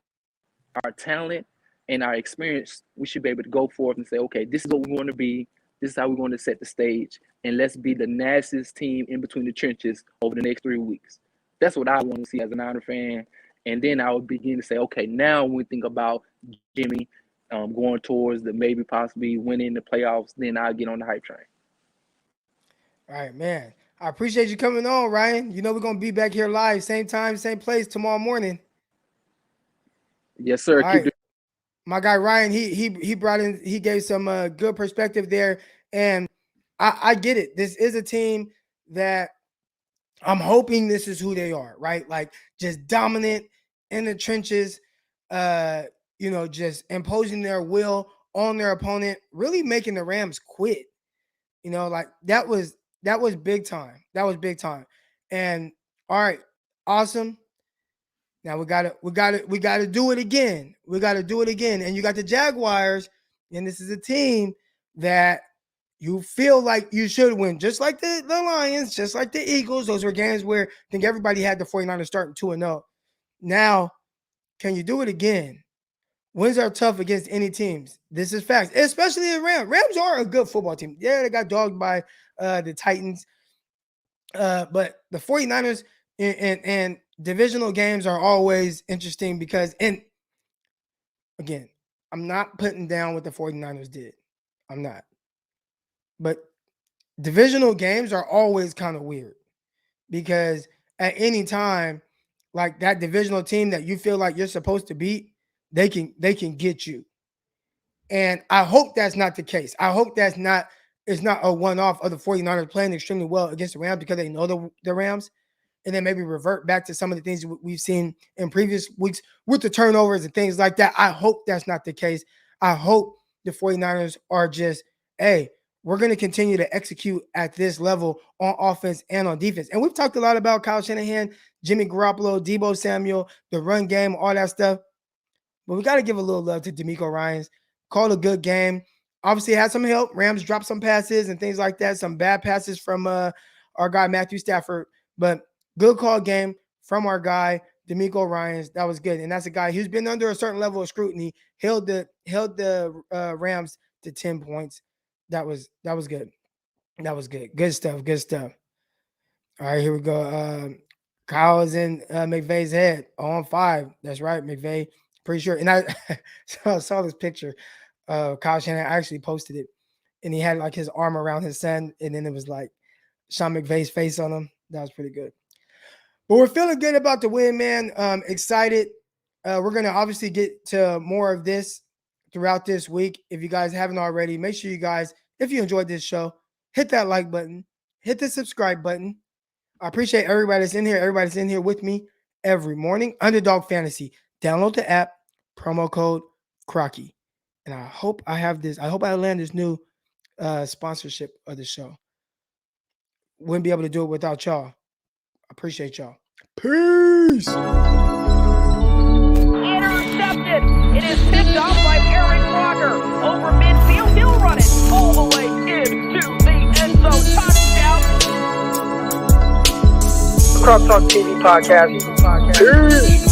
talent and our experience, we should be able to go forth and say, okay, this is what we want to be. This is how we want to set the stage. And let's be the nastiest team in between the trenches over the next 3 weeks. That's what I want to see as a Niner fan. And then I would begin to say, okay, now when we think about Jimmy going towards the maybe possibly winning the playoffs, then I'll get on the hype train. All right, man. I appreciate you coming on, Ryan. We're going to be back here live, same time, same place tomorrow morning. Yes, sir. All right. My guy Ryan, he brought in, he gave some good perspective there. And I get it. This is a team that I'm hoping this is who they are, right? Like, just dominant in the trenches, just imposing their will on their opponent, really making the Rams quit. Like that was big time. That was big time. And all right, awesome. Now we gotta do it again. We gotta do it again. And you got the Jaguars, and this is a team that you feel like you should win, just like the Lions, just like the Eagles. Those were games where I think everybody had the 49ers starting 2-0. Now, can you do it again? Wins are tough against any teams. This is facts, especially the Rams. Rams are a good football team. Yeah, they got dogged by the Titans. But the 49ers and divisional games are always interesting because, and again, I'm not putting down what the 49ers did. I'm not. But divisional games are always kind of weird because at any time, like that divisional team that you feel like you're supposed to beat, they can get you. And I hope that's not the case. I hope it's not a one-off of the 49ers playing extremely well against the Rams because they know the Rams, and then maybe revert back to some of the things we've seen in previous weeks with the turnovers and things like that. I hope that's not the case. I hope the 49ers are just, hey, we're going to continue to execute at this level on offense and on defense. And we've talked a lot about Kyle Shanahan, Jimmy Garoppolo, Deebo Samuel, the run game, all that stuff. But we got to give a little love to DeMeco Ryans. Called a good game. Obviously had some help. Rams dropped some passes and things like that. Some bad passes from our guy Matthew Stafford. But good call game from our guy DeMeco Ryans. That was good. And that's a guy who's been under a certain level of scrutiny. Held the Rams to 10 points. That was good. That was good. Good stuff. Good stuff. All right, here we go. Kyle is in McVay's head on 5. That's right, McVay. Pretty sure. And I saw this picture. Kyle Shanahan actually posted it. And he had like his arm around his son. And then it was like, Sean McVay's face on him. That was pretty good. But we're feeling good about the win, man. Excited. We're going to obviously get to more of this throughout this week. If you guys haven't already, make sure you guys, if you enjoyed this show, hit that like button, hit the subscribe button. I appreciate everybody that's in here. Everybody's in here with me every morning. Underdog Fantasy. Download the app, promo code Crocky. And I hope I have this. I hope I land this new sponsorship of the show. Wouldn't be able to do it without y'all. Appreciate y'all. Peace. Intercepted. It is picked off by Aaron Crocker. Over midfield. He'll run it all the way into the end zone. Touchdown. Cross Talk TV podcast. Peace.